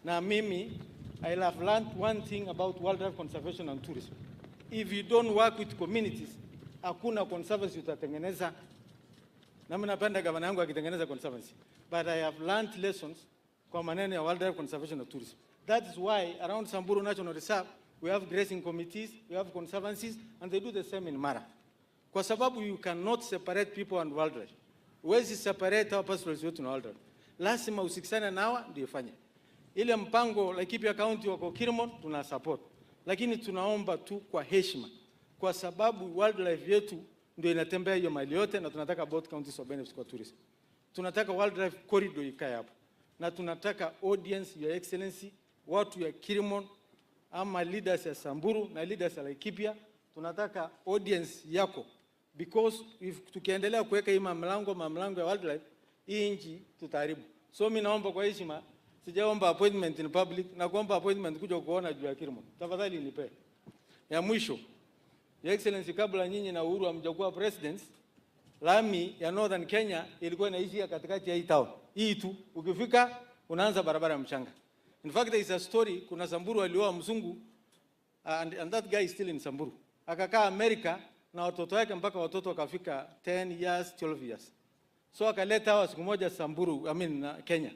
Na mimi I have learned one thing about wildlife conservation and tourism. If you don't work with communities, hakuna conservancy utatengeneza. Na mimi napenda gavana yangu akitengeneza conservancy. But I have learned lessons kwa maneno ya wildlife conservation and tourism. That is why around Samburu National Reserve we have grazing committees, we have conservancies, and they do the same in Mara. Kwa sababu you cannot separate people and wildlife. Huwezi separate our pastoralists wetu na wildlife. Lazima usikisane nao ndio ifanye. Ile mpango Laikipia County wako Kirimon tuna support. Lakini tunaomba tu kwa heshima. Kwa sababu wildlife yetu ndio inatembea hiyo mali yote na tunataka both counties of benefits kwa tourism. Tunataka wildlife corridor ikae hapo. Na tunataka audience, Your Excellency, watu ya Kirimon ama leaders ya Samburu na leaders ya Laikipia, tunataka audience yako. Because if tukiendelea kuweka hii mamlango ya wildlife, hii nchi tutaharibu. So mimi naomba kwa heshima, sijaomba appointment in public, na kuomba appointment kuja kuona juu ya Kilimo. Tafadhali nipe. Ya mwisho, Your Excellency, kabla nyinyi na Uhuru hamjakuwa presidents, lami ya Northern Kenya ilikuwa inaishia katikati ya hii town. Hii tu, ukifika unaanza barabara ya mchanga. In fact, there is a story, kuna Samburu alioa mzungu, and that guy is still in Samburu. Akakaa America na watoto wake mpaka watoto wakafika 10 years, 12 years. So akaleta hawa siku moja Samburu, Kenya.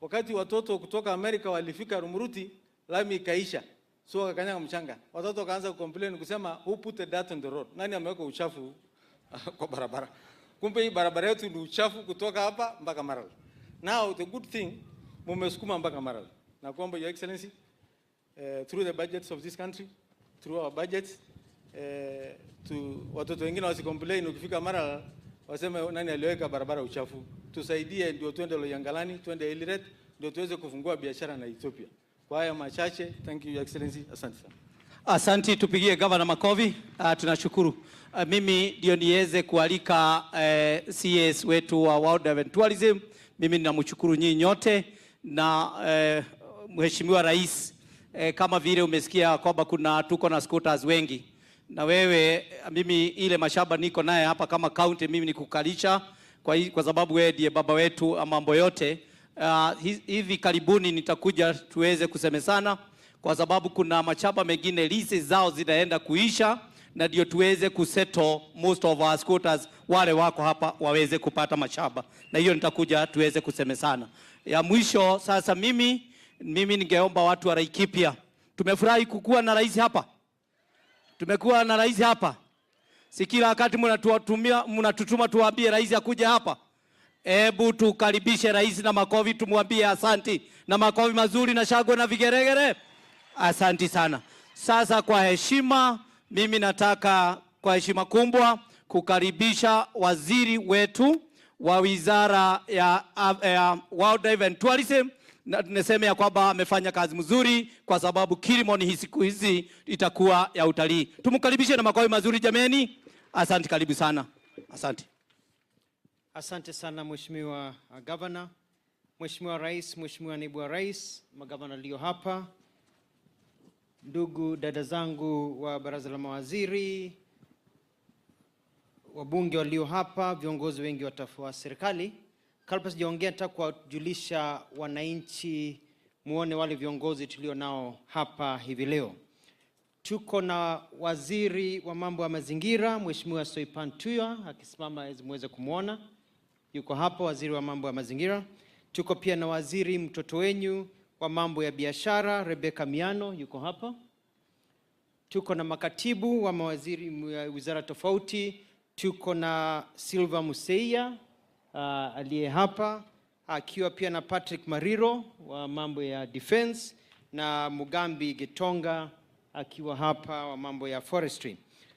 Wakati watoto kutoka America walifika Rumuruti, lami ikaisha. So akakanyaga mchanga. Watoto wakaanza kucomplain kusema, who put the dirt on the road? Nani ameweka uchafu kwa barabara? Kumbe hii barabara yetu ni uchafu kutoka hapa mpaka Maralal. Now the good thing, mumesukuma mpaka Maralal. Na kuomba Your Excellency, through the budgets of this country, through our budgets, watoto wengine wasicomplain ukifika Maralal waseme nani aliweka barabara uchafu. Tusaidie ndio tuende Loyangalani, tuende Eldoret, ndio tuweze kufungua biashara na Ethiopia. Kwa haya machache, thank you Your Excellency. Asante sana. Asante, tupigie Governor makofi. Tunashukuru. Mimi ndio niweze kualika CS wetu wa World Eventualism. Mimi ninamshukuru nyinyi nyote na Mheshimiwa Rais, kama vile umesikia kwamba tuko na scooters wengi. Na wewe, mimi ile mashamba niko naye hapa kama county, mimi nikukalisha kwa sababu wewe ndiye baba wetu mambo yote. Hivi karibuni nitakuja tuweze kusemezana kwa sababu kuna mashamba mengine leases zao zinaenda kuisha, na ndio tuweze kusettle most of our squatters wale wako hapa waweze kupata mashamba, na hiyo nitakuja tuweze kusemezana. Ya mwisho sasa, mimi ningeomba watu wa Laikipia, tumefurahi kukuwa na rais hapa. Tumekuwa na rais hapa. Si kila wakati mnatutuma tuwaambie rais akuje hapa. Hebu tukaribishe rais na makofi, tumwambie asanti na makofi mazuri na shangwe na vigeregere. Asanti sana. Sasa kwa heshima, mimi nataka kwa heshima kubwa kukaribisha waziri wetu wa Wizara ya Wildlife and Tourism, na tunasema ya kwamba amefanya kazi mzuri kwa sababu kilimo ni siku hizi itakuwa ya utalii. Tumkaribishe na makofi mazuri jameni. Asante, karibu sana. Asante. Asante sana Mheshimiwa Governor, Mheshimiwa Rais, Mheshimiwa Naibu wa Rais, magavana leo hapa, ndugu dada zangu wa baraza la mawaziri, wabunge walio hapa, viongozi wengi wa serikali. Kabla sijaongea, nataka kuwajulisha wananchi muone wale viongozi tulio nao hapa hivi leo. Tuko na waziri wa mambo ya mazingira, Mheshimiwa Soipan Tuya, akisimama hizi muweze kumuona. Yuko hapa waziri wa mambo ya mazingira. Tuko pia na waziri mtoto wenyu wa mambo ya biashara, Rebecca Miano, yuko hapa. Tuko na makatibu wa mawaziri wizara tofauti. Tuko na Silva Museia aliye hapa, akiwa pia na Patrick Mariro wa mambo ya defense, na Mugambi Getonga akiwa hapa wa mambo ya forestry.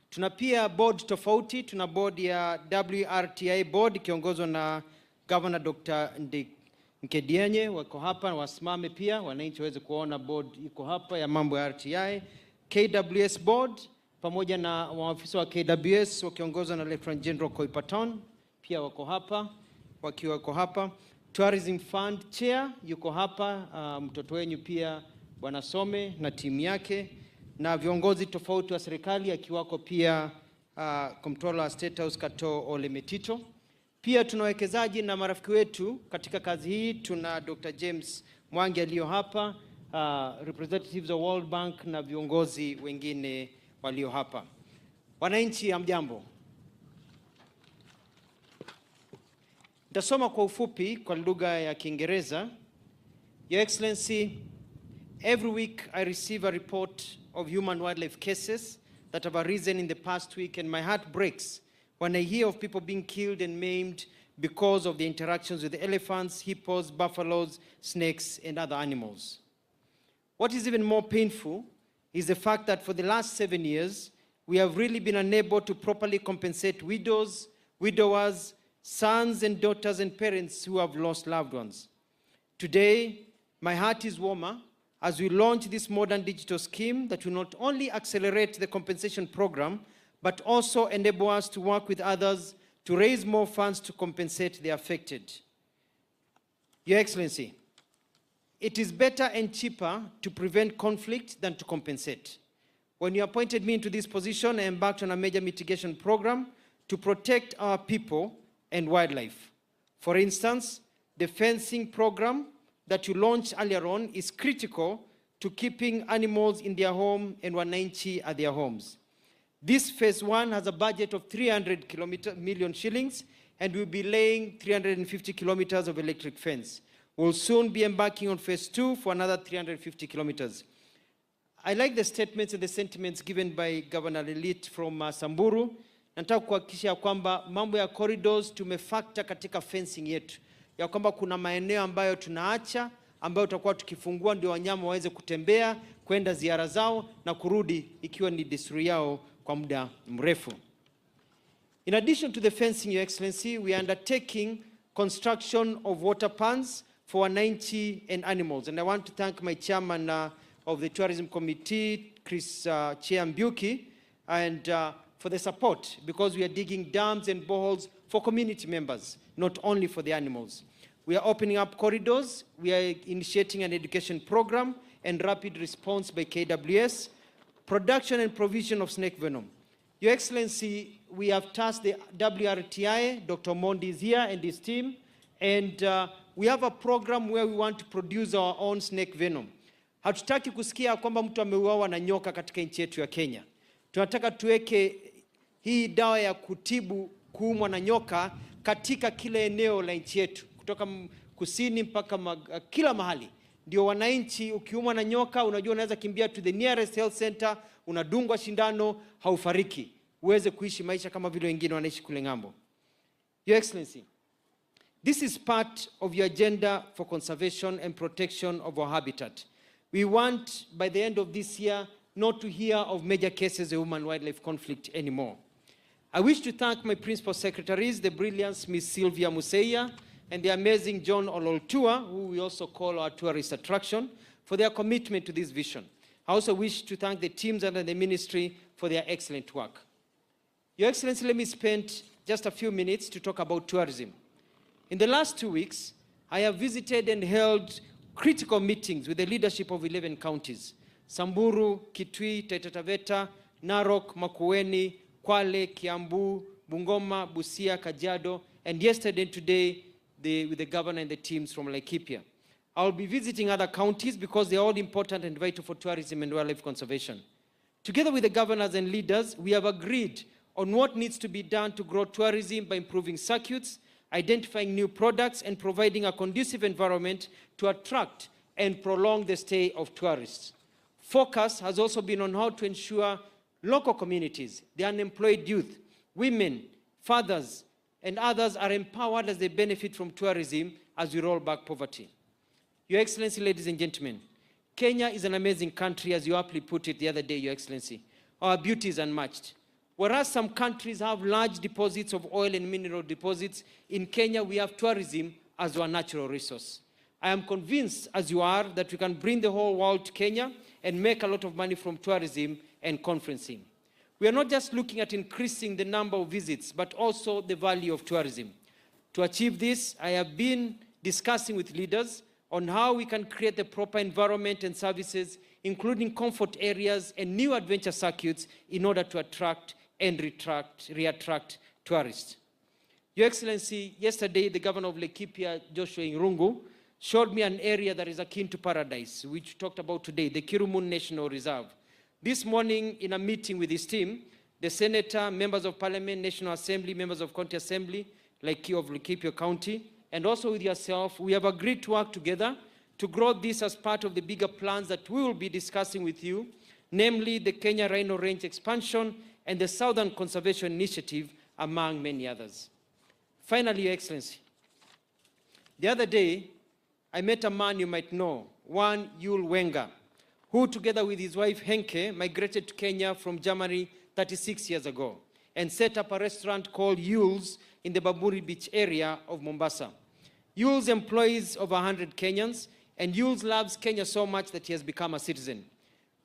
Tuna pia board tofauti. Tuna board ya WRTI board kiongozwa na Governor Dr. Nkedienye, wako hapa wasimame pia wananchi waweze kuona board iko hapa ya mambo ya RTI. KWS board pamoja na maafisa wa KWS wakiongozwa na Lieutenant General Koipaton pia wako hapa, wako hapa. Tourism Fund Chair yuko hapa, mtoto wenyu pia Bwana Some na timu yake, na viongozi tofauti wa serikali akiwako pia Comptroller State House Kato Ole Metito. Pia tuna wekezaji na marafiki wetu katika kazi hii. Tuna Dr. James Mwangi aliyo hapa, representatives of World Bank na viongozi wengine walio hapa. Wananchi hamjambo. Nitasoma kwa ufupi kwa lugha ya Kiingereza. Your Excellency, every week I receive a report of human wildlife cases that have arisen in the past week, and my heart breaks when I hear of people being killed and maimed because of the interactions with elephants, hippos, buffaloes, snakes, and other animals. What is even more painful is the fact that for the last 7 years, we have really been unable to properly compensate widows, widowers, sons and daughters and parents who have lost loved ones. Today, my heart is warmer as we launch this modern digital scheme that will not only accelerate the compensation program, but also enable us to work with others to raise more funds to compensate the affected. Your Excellency, it is better and cheaper to prevent conflict than to compensate. When you appointed me into this position, I embarked on a major mitigation program to protect our people and wildlife. For instance, the fencing program that you launched earlier on is critical to keeping animals in their home and wananchi at their homes. This phase 1 has a budget of 300 million shillings, and we'll be laying 350 kilometers of electric fence. We'll soon be embarking on phase 2 for another 350 kilometers. I like the statements and the sentiments given by Governor Lelit from Samburu. Nataka kuhakikisha kwamba mambo ya corridors tumefactor katika fencing yetu, ya kwamba kuna maeneo ambayo tunaacha, ambayo tutakuwa tukifungua ndio wanyama waweze kutembea, kwenda ziara zao na kurudi ikiwa ni desturi yao kwa muda mrefu. In addition to the fencing, Your Excellency, we are undertaking construction of water ponds for wananchi and animals. And I want to thank my chairman of the Tourism Committee, Chris Chiambuki, and for the support, because we are digging dams and boreholes for community members, not only for the animals. We are opening up corridors. We are initiating an education program and rapid response by KWS, production and provision of snake venom. Your Excellency, we have tasked the WRTI, Dr. Mondi is here and his team, and we have a program where we want to produce our own snake venom. Hatutaki kusikia kwamba mtu ameuawa na nyoka katika nchi yetu ya Kenya. Tunataka tuweke hii dawa ya kutibu kuumwa na nyoka katika kila eneo la nchi yetu, kutoka kusini mpaka kila mahali. Ndio wananchi ukiumwa na nyoka unajua unaweza kimbia to the nearest health center, unadungwa shindano, haufariki. Uweze kuishi maisha kama vile wengine wanaishi kule ngambo. Your Excellency, this is part of your agenda for conservation and protection of our habitat. We want, by the end of this year, not to hear of major cases of human-wildlife conflict anymore. I wish to thank my principal secretaries, the brilliant Ms. Sylvia Museya and the amazing John Ololtua, who we also call our tourist attraction, for their commitment to this vision. I also wish to thank the teams under the ministry for their excellent work. Your Excellency, let me spend just a few minutes to talk about tourism. In the last 2 weeks, I have visited and held critical meetings with the leadership of 11 counties: Samburu, Kitui, Taita Taveta, Narok, Makueni, Kwale, Kiambu, Bungoma, Busia, Kajiado, and yesterday and today with the governor and the teams from Laikipia. I will be visiting other counties because they are all important and vital for tourism and wildlife conservation. Together with the governors and leaders, we have agreed on what needs to be done to grow tourism by improving circuits, identifying new products, and providing a conducive environment to attract and prolong the stay of tourists. Focus has also been on how to ensure local communities, the unemployed youth, women, fathers, and others are empowered as they benefit from tourism as we roll back poverty. Your Excellency, ladies and gentlemen, Kenya is an amazing country, as you aptly put it the other day, Your Excellency. Our beauty is unmatched. Whereas some countries have large deposits of oil and mineral deposits, in Kenya we have tourism as our natural resource. I am convinced, as you are, that we can bring the whole world to Kenya and make a lot of money from tourism and conferencing. We are not just looking at increasing the number of visits, but also the value of tourism. To achieve this, I have been discussing with leaders on how we can create the proper environment and services, including comfort areas and new adventure circuits, in order to attract and re-attract tourists. Your Excellency, yesterday the governor of Laikipia, Joshua Irungu, showed me an area that is akin to paradise, which we talked about today, the Kirumun National Reserve. This morning, in a meeting with his team, the senator, members of parliament, National Assembly, members of County Assembly, of Laikipia County, and also with yourself, we have agreed to work together to grow this as part of the bigger plans that we will be discussing with you, namely the Kenya Rhino Range expansion and the Southern Conservation Initiative, among many others. Finally, Your Excellency, the other day, I met a man you might know, one Yul Wenga, who together with his wife Henke migrated to Kenya from Germany 36 years ago and set up a restaurant called Yul's in the Bamburi Beach area of Mombasa. Yul's employs over 100 Kenyans, and Yul's loves Kenya so much that he has become a citizen.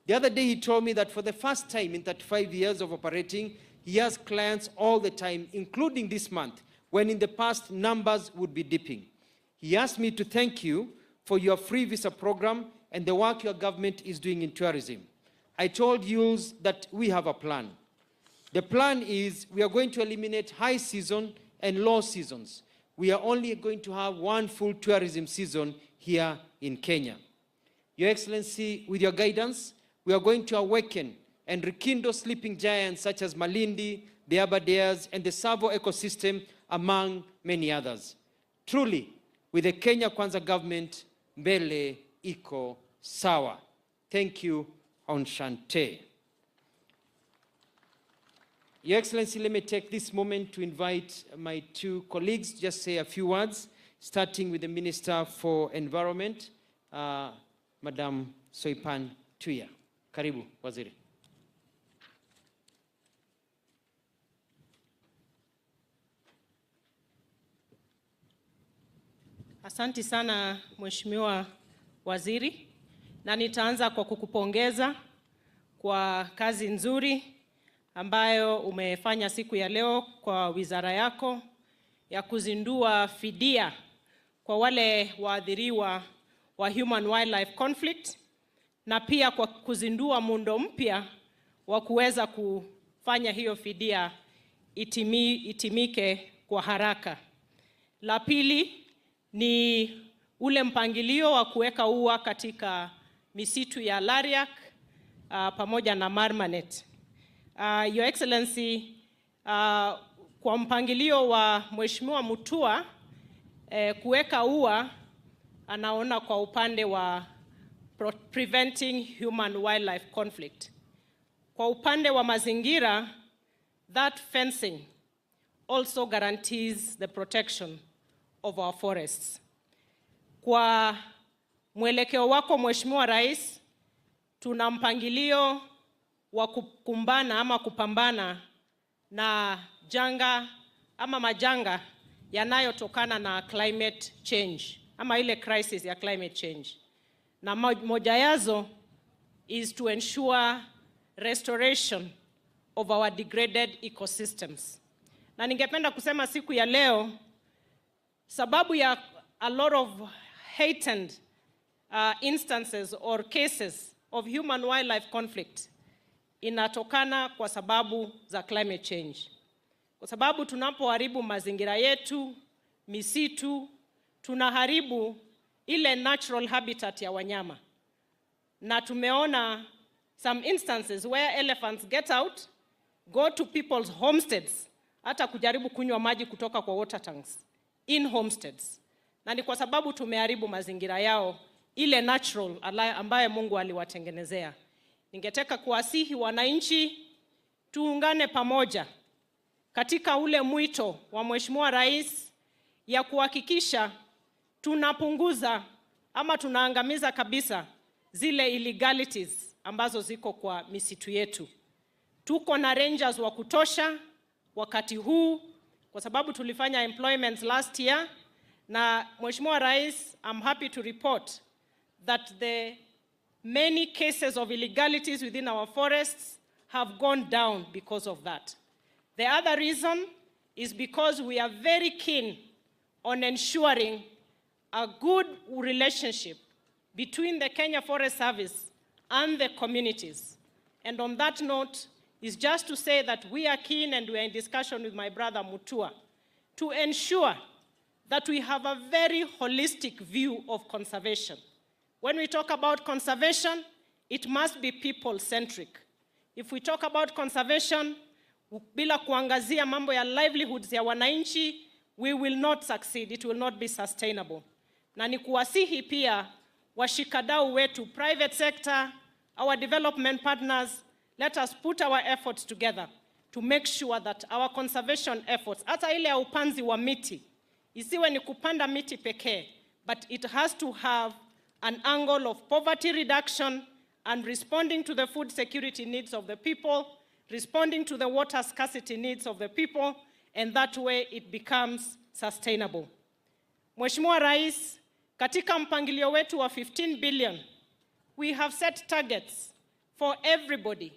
The other day he told me that for the first time in 35 years of operating, he has clients all the time, including this month, when in the past numbers would be dipping. He asked me to thank you for your free visa program and the work your government is doing in tourism. I told Yules that we have a plan. The plan is we are going to eliminate high season and low seasons. We are only going to have one full tourism season here in Kenya. Your Excellency, with your guidance, we are going to awaken and rekindle sleeping giants such as Malindi, the Aberdares, and the Savo ecosystem, among many others. Truly, with the Kenya Kwanza government, mbele iko sawa. Thank you, Onshante. Your Excellency, let me take this moment to invite my two colleagues to just say a few words, starting with the Minister for Environment, Madam Soipan Tuya. Karibu, Waziri. Asante sana Mheshimiwa Waziri, na nitaanza kwa kukupongeza kwa kazi nzuri ambayo umefanya siku ya leo kwa wizara yako ya kuzindua fidia kwa wale waathiriwa wa human wildlife conflict, na pia kwa kuzindua muundo mpya wa kuweza kufanya hiyo fidia itimike kwa haraka. La pili ni ule mpangilio wa kuweka ua katika misitu ya Lariak pamoja na Marmanet. Your Excellency, kwa mpangilio wa Mheshimiwa Mutua, kuweka ua anaona kwa upande wa preventing human wildlife conflict. Kwa upande wa mazingira, that fencing also guarantees the protection of our forests. Kwa mwelekeo wako Mheshimiwa Rais, tuna mpangilio wa kukumbana ama kupambana na janga ama majanga yanayotokana na climate change ama ile crisis ya climate change. Na moja yazo is to ensure restoration of our degraded ecosystems. Na ningependa kusema siku ya leo, sababu ya a lot of heightened instances or cases of human wildlife conflict inatokana kwa sababu za climate change. Kwa sababu tunapoharibu mazingira yetu, misitu, tunaharibu ile natural habitat ya wanyama. Na tumeona some instances where elephants get out, go to people's homesteads, hata kujaribu kunywa maji kutoka kwa water tanks in homesteads. Na ni kwa sababu tumeharibu mazingira yao, ile natural ambaye Mungu aliwatengenezea. Ningetaka kuwasihi wananchi tuungane pamoja katika ule mwito wa Mheshimiwa Rais ya kuhakikisha tunapunguza ama tunaangamiza kabisa zile illegalities ambazo ziko kwa misitu yetu. Tuko na rangers wa kutosha wakati huu kwa sababu tulifanya employment last year, na Mheshimiwa Rais, I'm happy to report that the many cases of illegalities within our forests have gone down because of that. The other reason is because we are very keen on ensuring a good relationship between the Kenya Forest Service and the communities. And on that note is just to say that we are keen and we are in discussion with my brother Mutua to ensure that we have a very holistic view of conservation. When we talk about conservation, it must be people-centric. If we talk about conservation, bila kuangazia mambo ya livelihoods ya wananchi, we will not succeed. It will not be sustainable. Na ni kuwasihi pia washikadau wetu, private sector, our development partners, let us put our efforts together to make sure that our conservation efforts, hata ile ya upanzi wa miti, isiwe ni kupanda miti pekee, but it has to have an angle of poverty reduction and responding to the food security needs of the people, responding to the water scarcity needs of the people, and that way it becomes sustainable. Mheshimiwa Rais, katika mpangilio wetu wa 15 billion, we have set targets for everybody.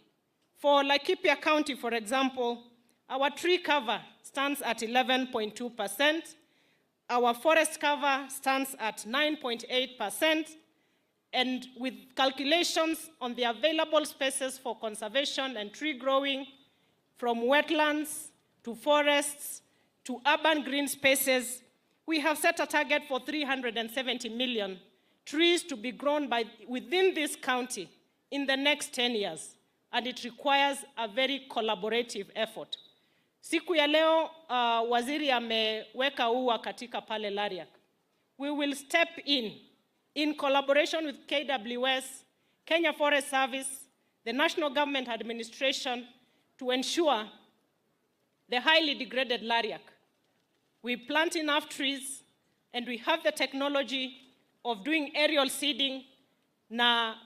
For Laikipia County, for example, our tree cover stands at 11.2%. our forest cover stands at 9.8%, and with calculations on the available spaces for conservation and tree growing, from wetlands to forests to urban green spaces, we have set a target for 370 million trees to be grown within this county in the next 10 years, and it requires a very collaborative effort. Siku ya leo waziri ameweka ua katika pale Lariak. We will step in collaboration with KWS, Kenya Forest Service, the National Government Administration, to ensure the highly degraded Lariak. We plant enough trees, and we have the technology of doing aerial seeding, now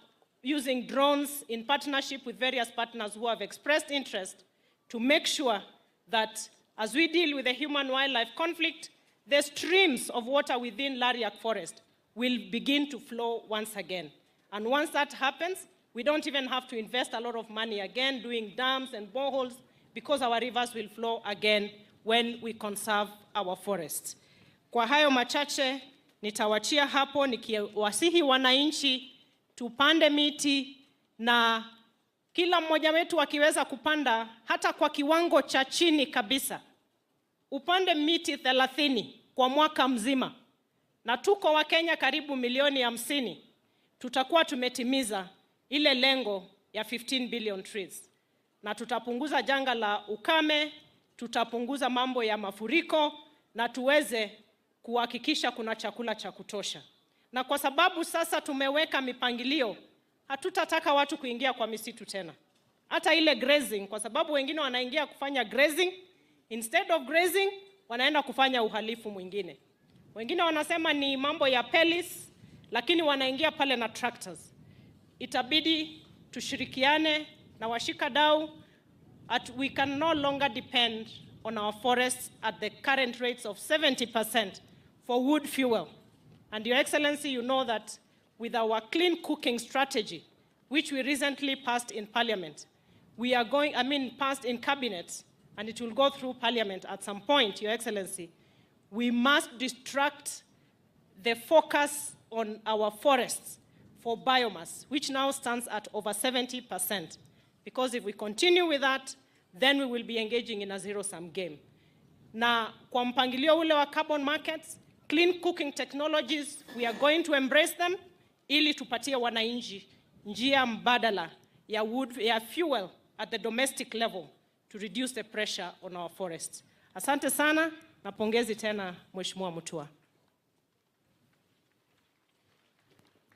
using drones in partnership with various partners who have expressed interest to make sure that as we deal with the human-wildlife conflict, the streams of water within Lariak Forest will begin to flow once again. And once that happens, we don't even have to invest a lot of money again doing dams and boreholes, because our rivers will flow again when we conserve our forests. Kwa hayo machache, nitawachia hapo nikiwasihi wananchi tupande miti, na kila mmoja wetu akiweza kupanda hata kwa kiwango cha chini kabisa. Upande miti 30 kwa mwaka mzima. Na tuko wa Kenya karibu milioni 50. Tutakuwa tumetimiza ile lengo ya 15 billion trees. Na tutapunguza janga la ukame, tutapunguza mambo ya mafuriko, na tuweze kuhakikisha kuna chakula cha kutosha. Na kwa sababu sasa tumeweka mipangilio, hatutataka watu kuingia kwa misitu tena. Hata ile grazing, kwa sababu wengine wanaingia kufanya grazing, instead of grazing, wanaenda kufanya uhalifu mwingine. Wengine wanasema ni mambo ya pelis, lakini wanaingia pale na tractors. Itabidi tushirikiane na washikadau. We can no longer depend on our forests at the current rates of 70% for wood fuel. And Your Excellency, you know that with our clean cooking strategy, which we recently passed in Parliament, we are passed in Cabinet, and it will go through Parliament at some point, Your Excellency. We must distract the focus on our forests for biomass, which now stands at over 70%. Because if we continue with that, then we will be engaging in a zero-sum game. Na kwa mpangilio ule wa carbon markets, clean cooking technologies, we are going to embrace them ili tupatie wananchi njia mbadala ya wood, ya fuel at the domestic level to reduce the pressure on our forests. Asante sana, na pongezi tena Mheshimiwa Mutua.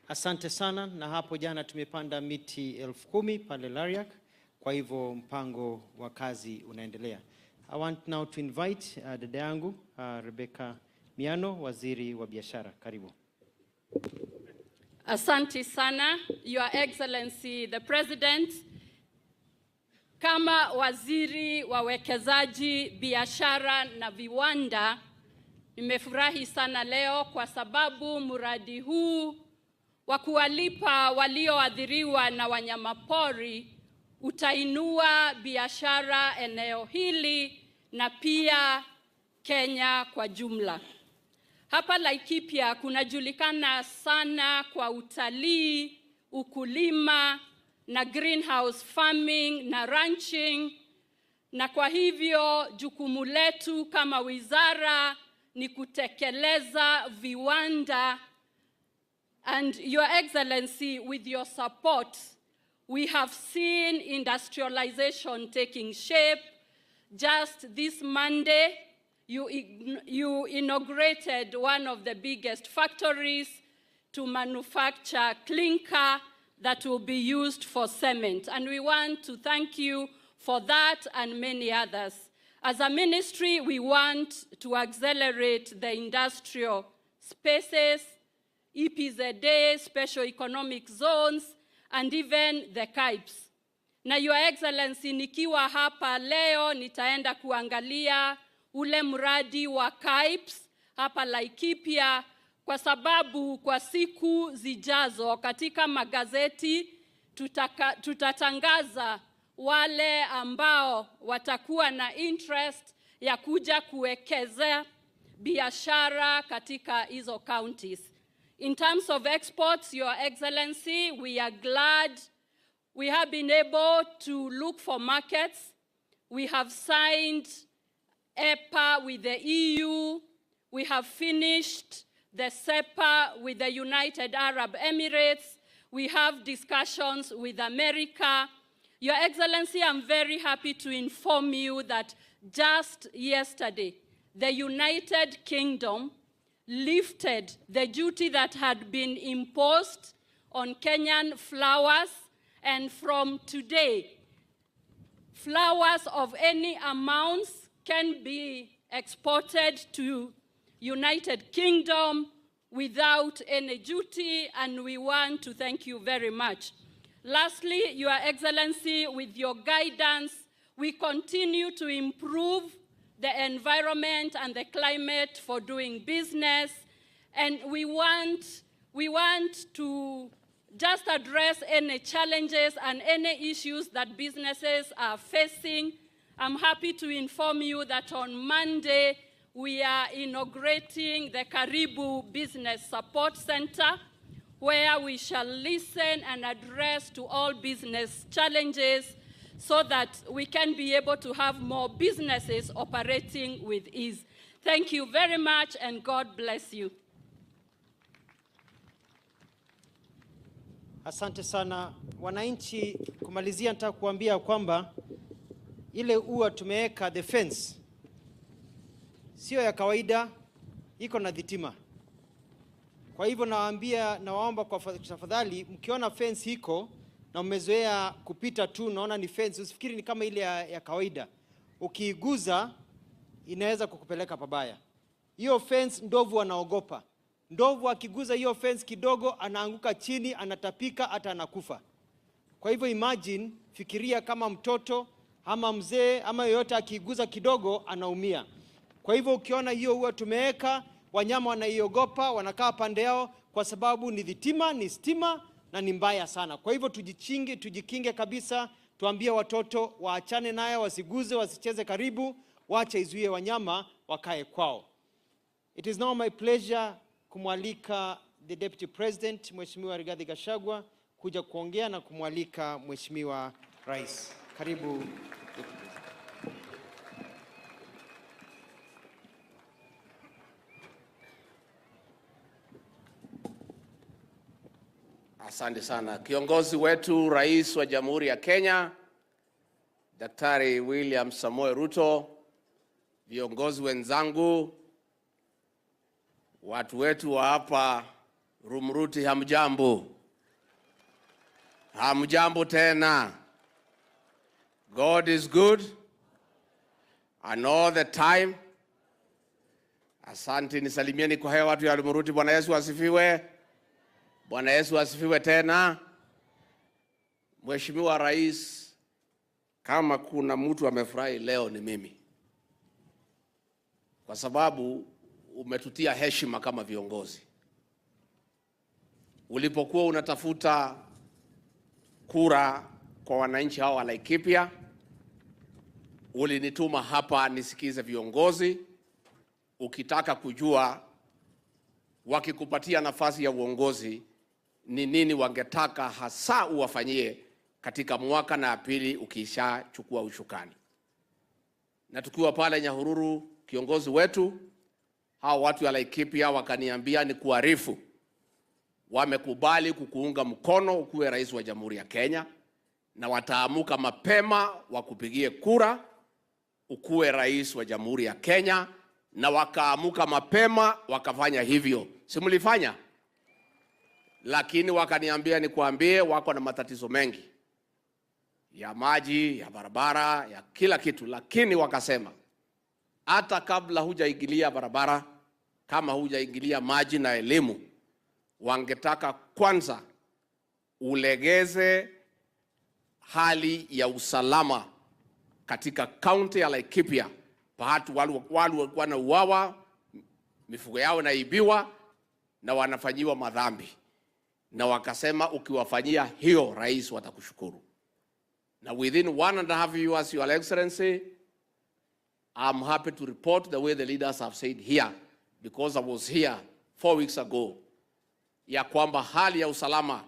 Asante sana, na hapo jana tumepanda miti 10,000 pale Lariak, kwa hivyo mpango wa kazi unaendelea. I want now to invite dada yangu Rebecca Miano, waziri wa biashara. Karibu. Asante sana, Your Excellency the President. Kama waziri wa wekezaji, biashara na viwanda, nimefurahi sana leo kwa sababu mradi huu wa kuwalipa walioathiriwa na wanyamapori utainua biashara eneo hili na pia Kenya kwa jumla. Hapa Laikipia kunajulikana sana kwa utalii, ukulima na greenhouse farming na ranching, na kwa hivyo jukumu letu kama wizara ni kutekeleza viwanda. And Your Excellency, with your support, we have seen industrialization taking shape. Just this Monday, you inaugurated one of the biggest factories to manufacture clinker that will be used for cement. And we want to thank you for that and many others. As a ministry, we want to accelerate the industrial spaces, EPZA, special economic zones, and even the KIPES. Na Your Excellency, nikiwa hapa leo nitaenda kuangalia ule mradi wa KIPES hapa Laikipia, kwa sababu kwa siku zijazo katika magazeti tutatangaza wale ambao watakuwa na interest ya kuja kuwekeza biashara katika hizo counties. In terms of exports, Your Excellency, we are glad we have been able to look for markets. We have signed EPA with the EU. We have finished the SEPA with the United Arab Emirates. We have discussions with America. Your Excellency, I'm very happy to inform you that just yesterday, the United Kingdom lifted the duty that had been imposed on Kenyan flowers, and from today, flowers of any amounts can be exported to United Kingdom without any duty, and we want to thank you very much. Lastly, Your Excellency, with your guidance, we continue to improve the environment and the climate for doing business, and we want to just address any challenges and any issues that businesses are facing. I'm happy to inform you that on Monday, we are inaugurating the Karibu Business Support Center, where we shall listen and address to all business challenges so that we can be able to have more businesses operating with ease. Thank you very much, and God bless you. Asante sana wananchi. Kumalizia nataka kuambia kwamba ile ua tumeweka the fence sio ya kawaida, iko na dhitima. Kwa hivyo nawaomba kwa tafadhali, mkiona fence iko na mmezoea kupita tu naona ni fence, usifikiri ni kama ile ya kawaida. Ukiiguza inaweza kukupeleka pabaya. Hiyo fence ndovu anaogopa. Ndovu akiguza hiyo fence kidogo anaanguka chini, anatapika, hata anakufa. Kwa hivyo imagine, fikiria kama mtoto ama mzee ama yoyote akiguza kidogo anaumia. Kwa hivyo ukiona hiyo huwa tumeweka, wanyama wanaiogopa, wanakaa pande yao kwa sababu ni dhitima, ni stima na ni mbaya sana. Kwa hivyo tujikinge kabisa, tuambie watoto waachane naye, wasiguze, wasicheze karibu, waache izuie wanyama wakae kwao. It is now my pleasure kumwalika the Deputy President, Mheshimiwa Rigathi Gachagua, kuja kuongea na kumwalika Mheshimiwa Rais. Karibu. Asante sana. Kiongozi wetu Rais wa Jamhuri ya Kenya, Daktari William Samoei Ruto, viongozi wenzangu, watu wetu wa hapa Rumruti, hamjambo. Hamjambo tena. God is good and all the time. Asante, nisalimieni kwa hewa watu ya Rumruti. Bwana Yesu asifiwe. Bwana Yesu asifiwe tena. Mheshimiwa Rais, kama kuna mtu amefurahi leo ni mimi. Kwa sababu umetutia heshima kama viongozi. Ulipokuwa unatafuta kura kwa wananchi hao wa Laikipia, ulinituma hapa nisikize viongozi, ukitaka kujua wakikupatia nafasi ya uongozi ni nini wangetaka hasa uwafanyie katika mwaka na pili ukisha chukua ushukani. Na tukiwa pale Nyahururu, kiongozi wetu, hao watu ya Laikipia wakaniambia ni kuarifu wamekubali kukuunga mkono ukuwe rais wa Jamhuri ya Kenya, na wataamuka mapema wakupigie kura ukuwe rais wa Jamhuri ya Kenya, na wakaamuka mapema wakafanya hivyo. Simulifanya? Lakini wakaniambia nikuambie wako na matatizo mengi ya maji, ya barabara, ya kila kitu, lakini wakasema hata kabla hujaingilia barabara, kama hujaingilia maji na elimu, wangetaka kwanza ulegeze hali ya usalama katika kaunti ya Laikipia. Pahatu watu wanauawa, mifugo yao inaibiwa na wanafanyiwa madhambi. Na wakasema ukiwafanyia hiyo, rais watakushukuru. Na within 1.5 years, Your Excellency, I'm happy to report the way the leaders have said here, because I was here 4 weeks ago, ya kwamba hali ya usalama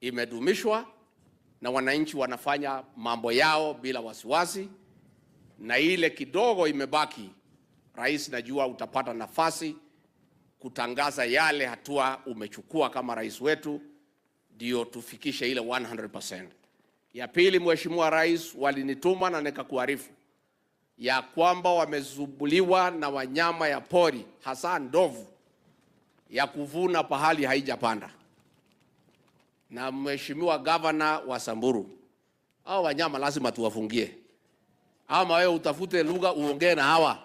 imedumishwa na wananchi wanafanya mambo yao bila wasiwasi, na ile kidogo imebaki, rais, najua utapata nafasi kutangaza yale hatua umechukua kama rais wetu, ndio tufikishe ile 100%. Ya pili, Mheshimiwa Rais, walinituma na nikakuarifu ya kwamba wamezumbuliwa na wanyama ya pori, hasa ndovu ya kuvuna pahali haijapanda. Na Mheshimiwa Governor wa Samburu, hao wanyama lazima tuwafungie. Ama wewe utafute lugha uongee na hawa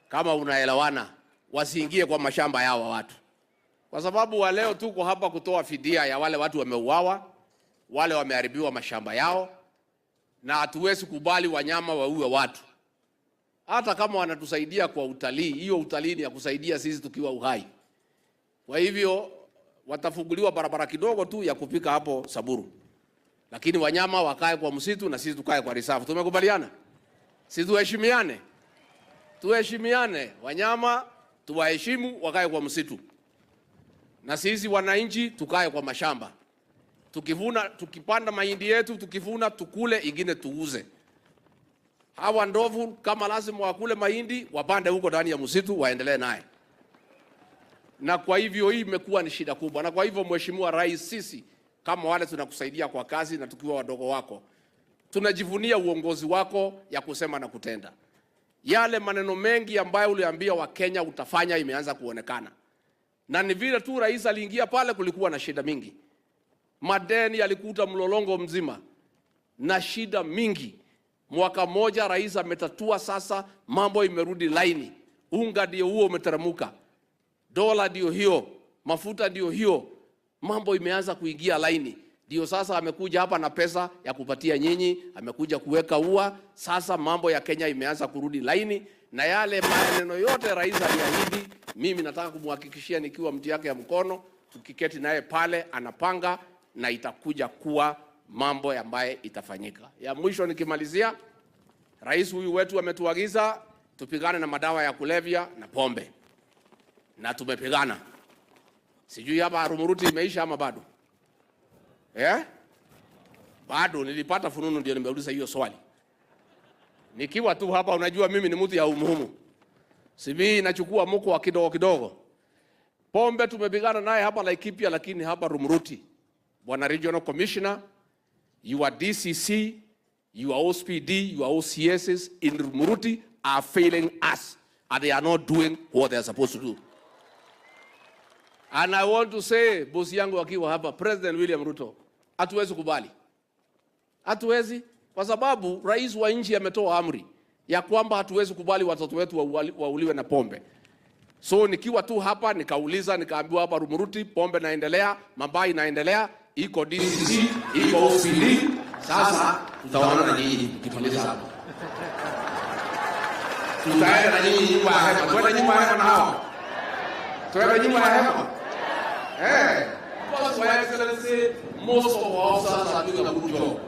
kama unaelewana, wasiingie kwa mashamba yao watu. Kwa sababu leo tuko hapa kutoa fidia ya wale watu wameuawa, wale wameharibiwa mashamba yao, na hatuwezi kubali wanyama waue watu. Hata kama wanatusaidia kwa utalii, hiyo utalii ni ya kusaidia sisi tukiwa uhai. Kwa hivyo watafunguliwa barabara kidogo tu ya kupika hapo Samburu. Lakini wanyama wakae kwa msitu na sisi tukae kwa reserve. Tumekubaliana? Sisi tuheshimiane. Tuheshimiane. Wanyama tuwaheshimu, wakae kwa msitu. Na sisi wananchi tukae kwa mashamba. Tukivuna, tukipanda mahindi yetu, tukivuna tukule, ingine tuuze. Hawa ndovu kama lazima wakule mahindi, wapande huko ndani ya msitu, waendelee naye. Na kwa hivyo hii imekuwa ni shida kubwa. Na kwa hivyo Mheshimiwa Rais, sisi kama wale tunakusaidia kwa kazi na tukiwa wadogo wako, tunajivunia uongozi wako ya kusema na kutenda. Yale maneno mengi ambayo uliambia Wakenya utafanya imeanza kuonekana. Na ni vile tu rais aliingia pale kulikuwa na shida mingi. Madeni yalikuta mlolongo mzima na shida mingi. Mwaka moja rais ametatua, sasa mambo imerudi laini. Unga ndio huo umeteramuka. Dola ndio hiyo, mafuta ndio hiyo. Mambo imeanza kuingia laini. Ndio sasa amekuja hapa na pesa ya kupatia nyinyi, amekuja kuweka ua. Sasa mambo ya Kenya imeanza kurudi laini, na yale maneno yote rais aliahidi, mimi nataka kumhakikishia nikiwa mti yake ya mkono, tukiketi naye pale anapanga, na itakuja kuwa mambo ambaye itafanyika. Ya mwisho nikimalizia, rais huyu wetu ametuagiza tupigane na madawa ya kulevya na pombe. Na tumepigana. Sijui hapa Rumuruti imeisha ama bado? Bado nilipata fununu ndio nimeuliza hiyo swali. Nikiwa tu hapa, unajua mimi ni mtu ya umuhimu. Sibi nachukua mko wa kidogo kidogo. Pombe tumepigana naye hapa Laikipia, lakini hapa Rumuruti, Bwana Regional Commissioner, your DCC, your OSPD, your OCSs in Rumuruti are failing us, and they are not doing what they are supposed to do. And I want to say, bosi yangu akiwa hapa, President William Ruto, hatuwezi kubali. Hatuwezi, kwa sababu rais wa nchi ametoa amri ya kwamba hatuwezi kubali watoto wetu wauliwe na pombe. So nikiwa tu hapa nikauliza, nikaambiwa hapa Rumuruti pombe naendelea, Mambai naendelea, iko DCC, iko OCD. Sasa tutaona na nyinyi tukimaliza hapo. Tutaenda na nyinyi nyumba ya hema. Twende nyumba ya hema na hao. Twende nyumba ya hema. Because Your Excellency, most of our officers are doing a good job.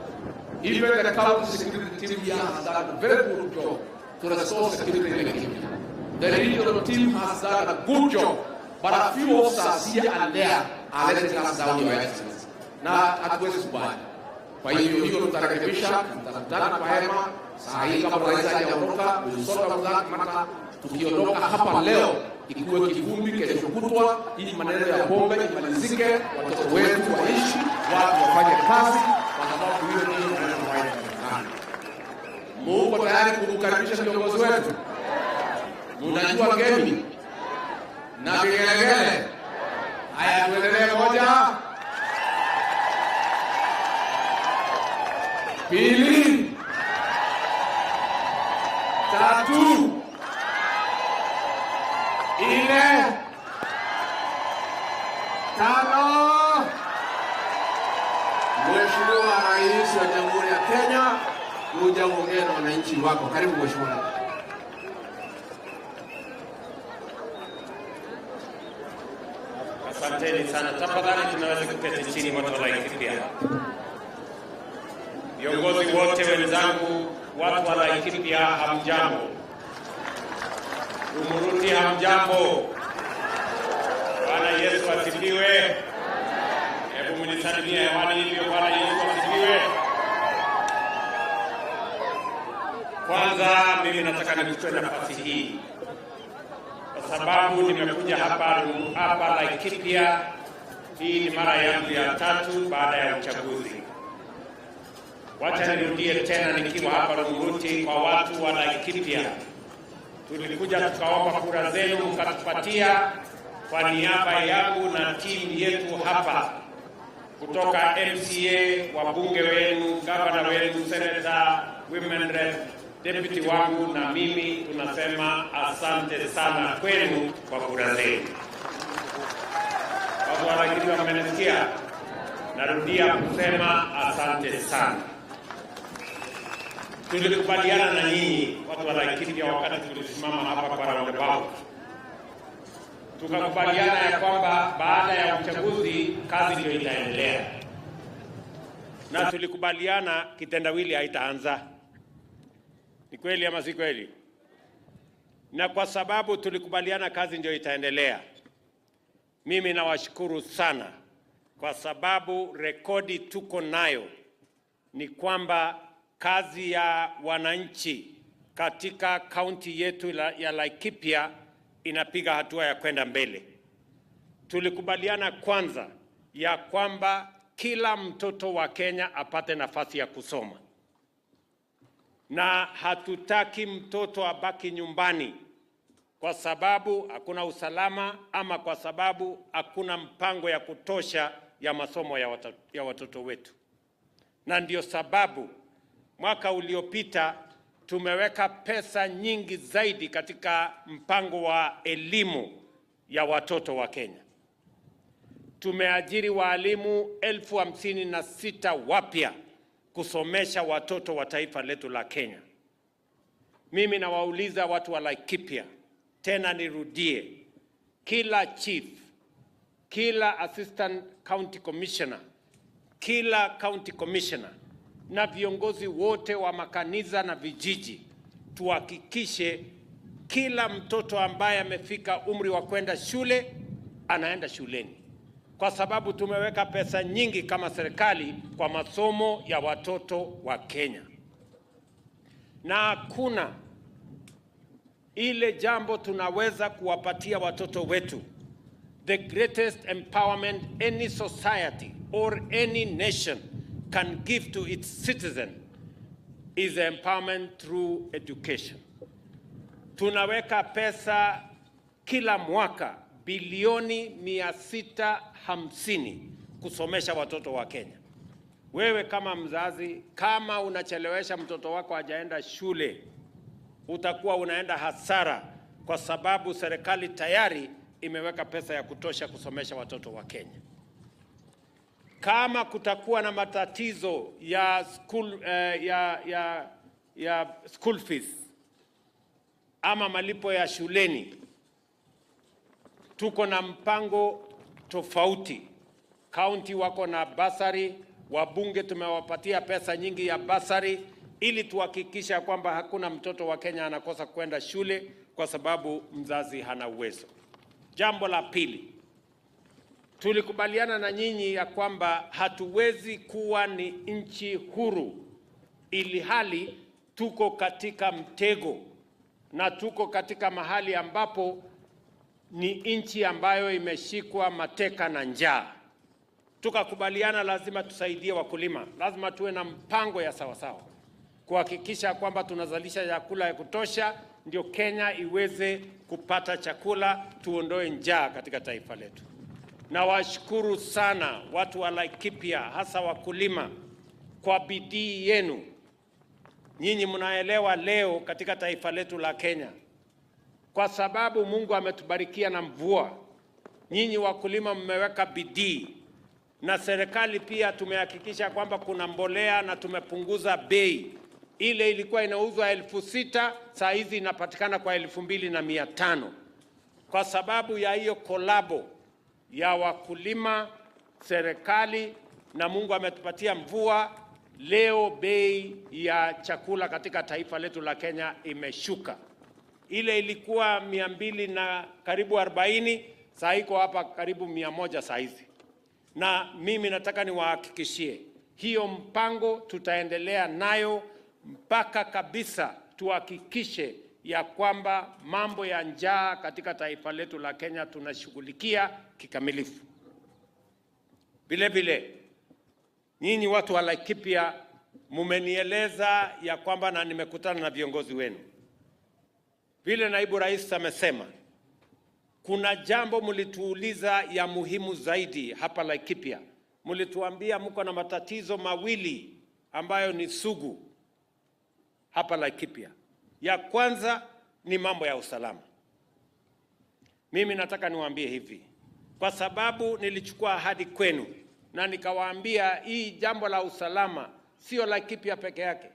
Even the county security team here has done a very good job to restore security in Laikipia. The regional team has done a good job, but a few officers here and there are letting us down, Your Excellency. Na hatuwezi kubali. Kwa hivyo hiyo tutarekebisha, tutakutana kwa hema. Saa hii kama rais hajaondoka, usota mzaki tukiondoka hapa leo, ikuwe kivumbi kesho kutwa, ili maneno ya pombe imalizike, watoto wetu waishi, watu wafanye kazi, kwa sababu hiyo ndio maneno haya. Mungu tayari kukaribisha viongozi wetu. Mnajua ngemi na vigelegele. Haya, tuendelee. Moja, pili, tatu, nne, tano. Mheshimiwa Rais wa Jamhuri ya Kenya, kuja uongee na wananchi wako. Karibu Mheshimiwa. Asanteni sana. Tafadhali tunaweza kuketi chini watu wa Laikipia. Viongozi wote wenzangu, watu wa Laikipia, hamjambo. Umuruti hamjambo. Bwana Yesu asifiwe. Hebu mnisalimie hewani hivyo. Bwana Yesu asifiwe. Kwanza mimi nataka nichukue nafasi hii kwa sababu nimekuja hapa Laikipia. Hii ni mara yangu ya 3 baada ya uchaguzi. Wacha nirudie tena nikiwa hapa Rumuruti kwa watu wa Laikipia. Tulikuja tukaomba kura zenu mkatupatia kwa niaba yangu na timu yetu hapa, kutoka MCA, wabunge wenu, gavana wenu, senator, women rep, deputy wangu na mimi, tunasema asante sana kwenu kwa kura zenu. Watu wa Laikipia mmenisikia? Narudia kusema asante sana. Tulikubaliana na nyinyi watu wa Laikipia wakati tulisimama hapa kwa roundabout. Tukakubaliana ya kwamba baada ya uchaguzi kazi ndio itaendelea. Na tulikubaliana kitendawili haitaanza. Ni kweli ama si kweli? Na kwa sababu tulikubaliana kazi ndio itaendelea, mimi nawashukuru sana kwa sababu rekodi tuko nayo ni kwamba kazi ya wananchi katika kaunti yetu ya Laikipia inapiga hatua ya kwenda mbele. Tulikubaliana kwanza ya kwamba kila mtoto wa Kenya apate nafasi ya kusoma. Na hatutaki mtoto abaki nyumbani kwa sababu hakuna usalama ama kwa sababu hakuna mpango ya kutosha ya masomo ya watoto wetu. Na ndio sababu mwaka uliopita tumeweka pesa nyingi zaidi katika mpango wa elimu ya watoto wa Kenya. Tumeajiri walimu 56,000 wapya kusomesha watoto wa taifa letu la Kenya. Mimi nawauliza watu wa Laikipia, tena nirudie, kila chief, kila assistant county commissioner, kila county commissioner na viongozi wote wa makanisa na vijiji, tuhakikishe kila mtoto ambaye amefika umri wa kwenda shule anaenda shuleni, kwa sababu tumeweka pesa nyingi kama serikali kwa masomo ya watoto wa Kenya. Na hakuna ile jambo tunaweza kuwapatia watoto wetu. The greatest empowerment any society or any nation can give to its citizen is empowerment through education. Tunaweka pesa kila mwaka bilioni 650 kusomesha watoto wa Kenya. Wewe kama mzazi, kama unachelewesha mtoto wako hajaenda shule, utakuwa unaenda hasara, kwa sababu serikali tayari imeweka pesa ya kutosha kusomesha watoto wa Kenya. Kama kutakuwa na matatizo ya school fees ama malipo ya shuleni, tuko na mpango tofauti. County wako na basari, wabunge tumewapatia pesa nyingi ya basari ili tuhakikisha kwamba hakuna mtoto wa Kenya anakosa kwenda shule kwa sababu mzazi hana uwezo. Jambo la pili, tulikubaliana na nyinyi ya kwamba hatuwezi kuwa ni nchi huru ili hali tuko katika mtego na tuko katika mahali ambapo ni nchi ambayo imeshikwa mateka na njaa. Tukakubaliana lazima tusaidie wakulima, lazima tuwe na mpango ya sawasawa kuhakikisha kwamba tunazalisha chakula ya kutosha, ndio Kenya iweze kupata chakula, tuondoe njaa katika taifa letu. Na washukuru sana watu wa Laikipia, hasa wakulima, kwa bidii yenu. Nyinyi mnaelewa leo katika taifa letu la Kenya, kwa sababu Mungu ametubarikia na mvua, nyinyi wakulima mmeweka bidii, na serikali pia tumehakikisha kwamba kuna mbolea na tumepunguza bei. Ile ilikuwa inauzwa 6,000, saa hizi inapatikana kwa 2,500. Kwa sababu ya hiyo kolabo ya wakulima, serikali na Mungu ametupatia mvua, leo bei ya chakula katika taifa letu la Kenya imeshuka. ile ilikuwa 200 na karibu 40, sasa iko hapa karibu 100 saa hizi. Na mimi nataka niwahakikishie hiyo mpango tutaendelea nayo mpaka kabisa tuhakikishe ya kwamba mambo ya njaa katika taifa letu la Kenya tunashughulikia kikamilifu. Vile vile nyinyi watu wa Laikipia mumenieleza ya kwamba, na nimekutana na viongozi wenu, vile naibu rais amesema, kuna jambo mlituuliza ya muhimu zaidi hapa Laikipia. Mlituambia mko na matatizo mawili ambayo ni sugu hapa Laikipia. Ya kwanza ni mambo ya usalama. Mimi nataka niwaambie hivi, kwa sababu nilichukua ahadi kwenu na nikawaambia hii jambo la usalama sio Laikipia peke yake,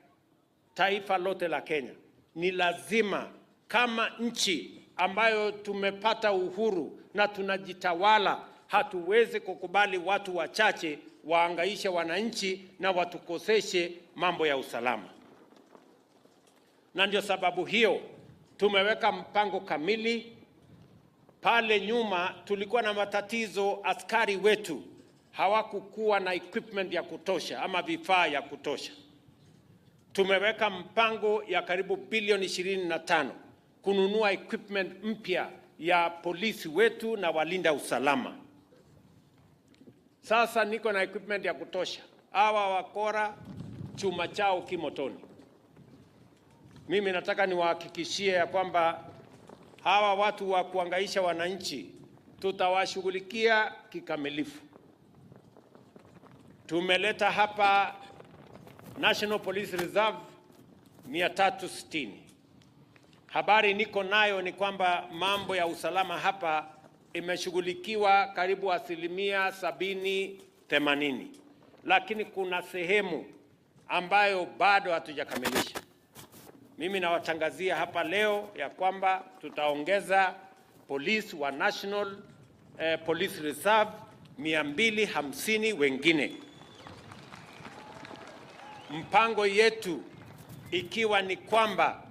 taifa lote la Kenya. Ni lazima kama nchi ambayo tumepata uhuru na tunajitawala, hatuwezi kukubali watu wachache waangaishe wananchi na watukoseshe mambo ya usalama. Na ndio sababu hiyo tumeweka mpango kamili. Pale nyuma tulikuwa na matatizo, askari wetu hawakukuwa na equipment ya kutosha ama vifaa ya kutosha. Tumeweka mpango ya karibu bilioni 25 kununua equipment mpya ya polisi wetu na walinda usalama. Sasa niko na equipment ya kutosha. Hawa wakora chuma chao kimotoni. Mimi nataka niwahakikishie ya kwamba hawa watu wa kuangaisha wananchi tutawashughulikia kikamilifu. Tumeleta hapa National Police Reserve 360. Habari niko nayo ni kwamba mambo ya usalama hapa imeshughulikiwa karibu 70-80, lakini kuna sehemu ambayo bado hatujakamilisha. Mimi nawatangazia hapa leo ya kwamba tutaongeza polisi wa National Police Reserve 250 wengine. Mpango yetu ikiwa ni kwamba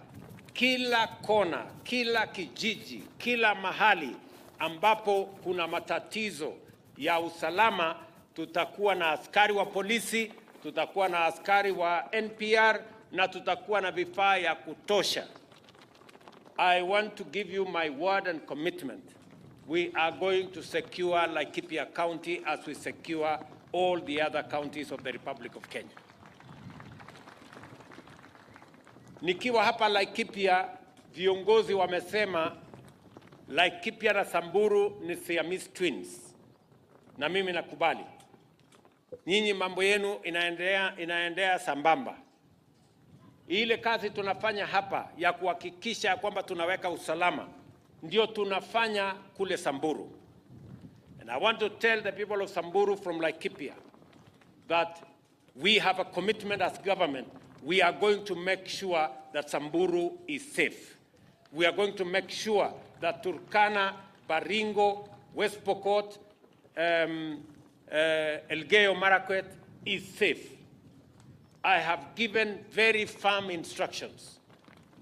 kila kona, kila kijiji, kila mahali ambapo kuna matatizo ya usalama, tutakuwa na askari wa polisi, tutakuwa na askari wa NPR na tutakuwa na vifaa ya kutosha. I want to give you my word and commitment. We are going to secure Laikipia County as we secure all the other counties of the Republic of Kenya. Nikiwa hapa Laikipia, viongozi wamesema Laikipia na Samburu ni Siamese twins. Na mimi nakubali. Nyinyi mambo yenu inaendea sambamba. Ile kazi tunafanya hapa ya kuhakikisha kwamba tunaweka usalama ndio tunafanya kule Samburu. And I want to tell the people of Samburu from Laikipia that we have a commitment as government. We are going to make sure that Samburu is safe. We are going to make sure that Turkana, Baringo, West Pokot, Elgeyo Marakwet is safe. I have given very firm instructions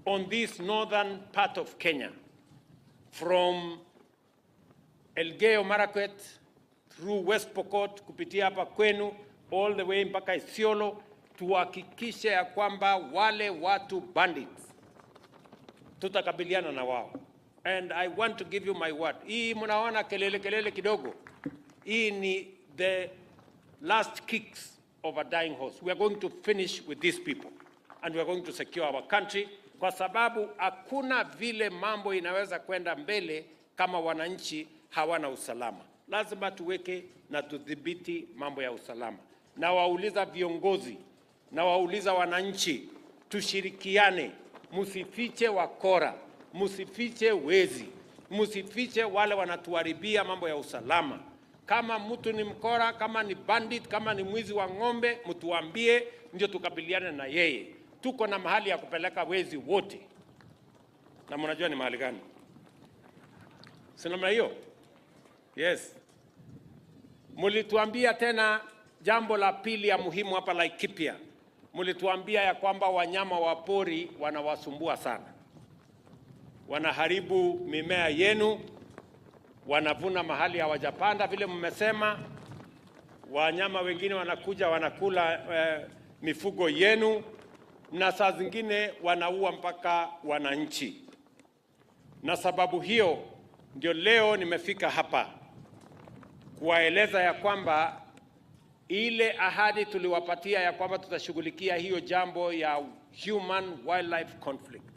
on this northern part of Kenya, from Elgeyo Marakwet through West Pokot kupitia hapa kwenu all the way mpaka Isiolo, tuhakikishe ya kwamba wale watu bandits tutakabiliana na wao. And I want to give you my word. Hii mnaona kelele kidogo. Hii ni the last kicks of a dying horse. We are going to finish with these people and we are going to secure our country, kwa sababu hakuna vile mambo inaweza kwenda mbele kama wananchi hawana usalama. Lazima tuweke na tudhibiti mambo ya usalama. Na wauliza viongozi, na wauliza wananchi, tushirikiane, musifiche wakora, musifiche wezi, musifiche wale wanatuharibia mambo ya usalama. Kama mtu ni mkora, kama ni bandit, kama ni mwizi wa ng'ombe, mtuambie ndio tukabiliane na yeye. Tuko na mahali ya kupeleka wezi wote. Na mnajua ni mahali gani? Si namna hiyo? Yes. Mulituambia tena jambo la pili ya muhimu hapa Laikipia. Mulituambia ya kwamba wanyama wa pori wanawasumbua sana. wanaharibu mimea yenu, wanavuna mahali hawajapanda vile mmesema. Wanyama wengine wanakuja wanakula mifugo yenu, na saa zingine wanaua mpaka wananchi. Na sababu hiyo ndio leo nimefika hapa kuwaeleza ya kwamba ile ahadi tuliwapatia ya kwamba tutashughulikia hiyo jambo ya human wildlife conflict,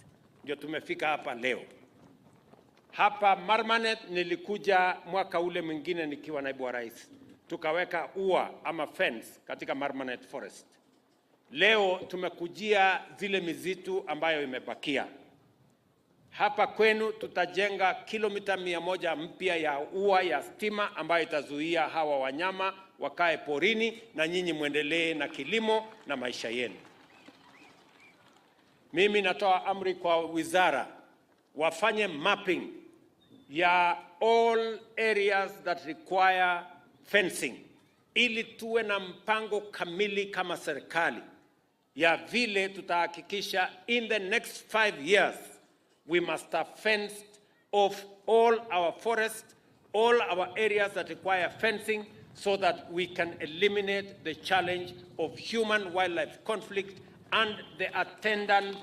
ndio tumefika hapa leo. Hapa Marmanet nilikuja mwaka ule mwingine nikiwa naibu wa rais, tukaweka ua ama fence katika Marmanet Forest. Leo tumekujia zile mizitu ambayo imebakia. Hapa kwenu tutajenga kilomita 100 mpya ya ua ya stima ambayo itazuia hawa wanyama wakae porini na nyinyi muendelee na kilimo na maisha yenu. Mimi natoa amri kwa wizara wafanye mapping ya all areas that require fencing, ili tuwe na mpango kamili kama serikali ya vile tutahakikisha in the next 5 years we must have fenced off all our forests, all our areas that require fencing, so that we can eliminate the challenge of human-wildlife conflict and the attendant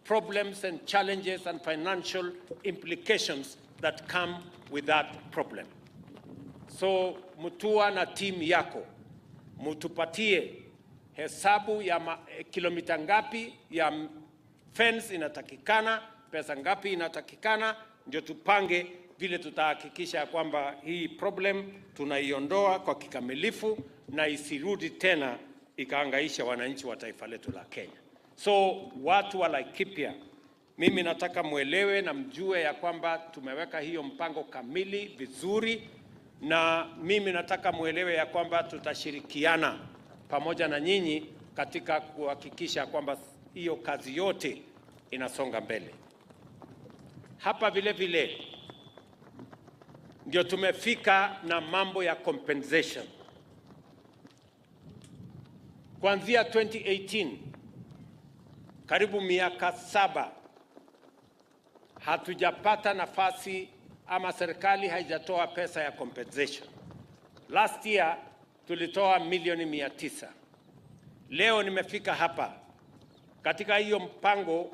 problems and challenges and financial implications that come with that problem. So Mutua na team yako, mutupatie hesabu ya kilomita ngapi ya fence inatakikana, pesa ngapi inatakikana, ndio tupange vile tutahakikisha kwamba hii problem tunaiondoa kwa kikamilifu na isirudi tena ikaangaisha wananchi wa taifa letu la Kenya. So watu wa Laikipia, mimi nataka muelewe na mjue ya kwamba tumeweka hiyo mpango kamili vizuri, na mimi nataka muelewe ya kwamba tutashirikiana pamoja na nyinyi katika kuhakikisha kwamba hiyo kazi yote inasonga mbele. Hapa vile vile ndio tumefika na mambo ya compensation. Kuanzia 2018 karibu miaka 7 hatujapata nafasi ama serikali haijatoa pesa ya compensation. Last year tulitoa milioni 900. Leo nimefika hapa katika hiyo mpango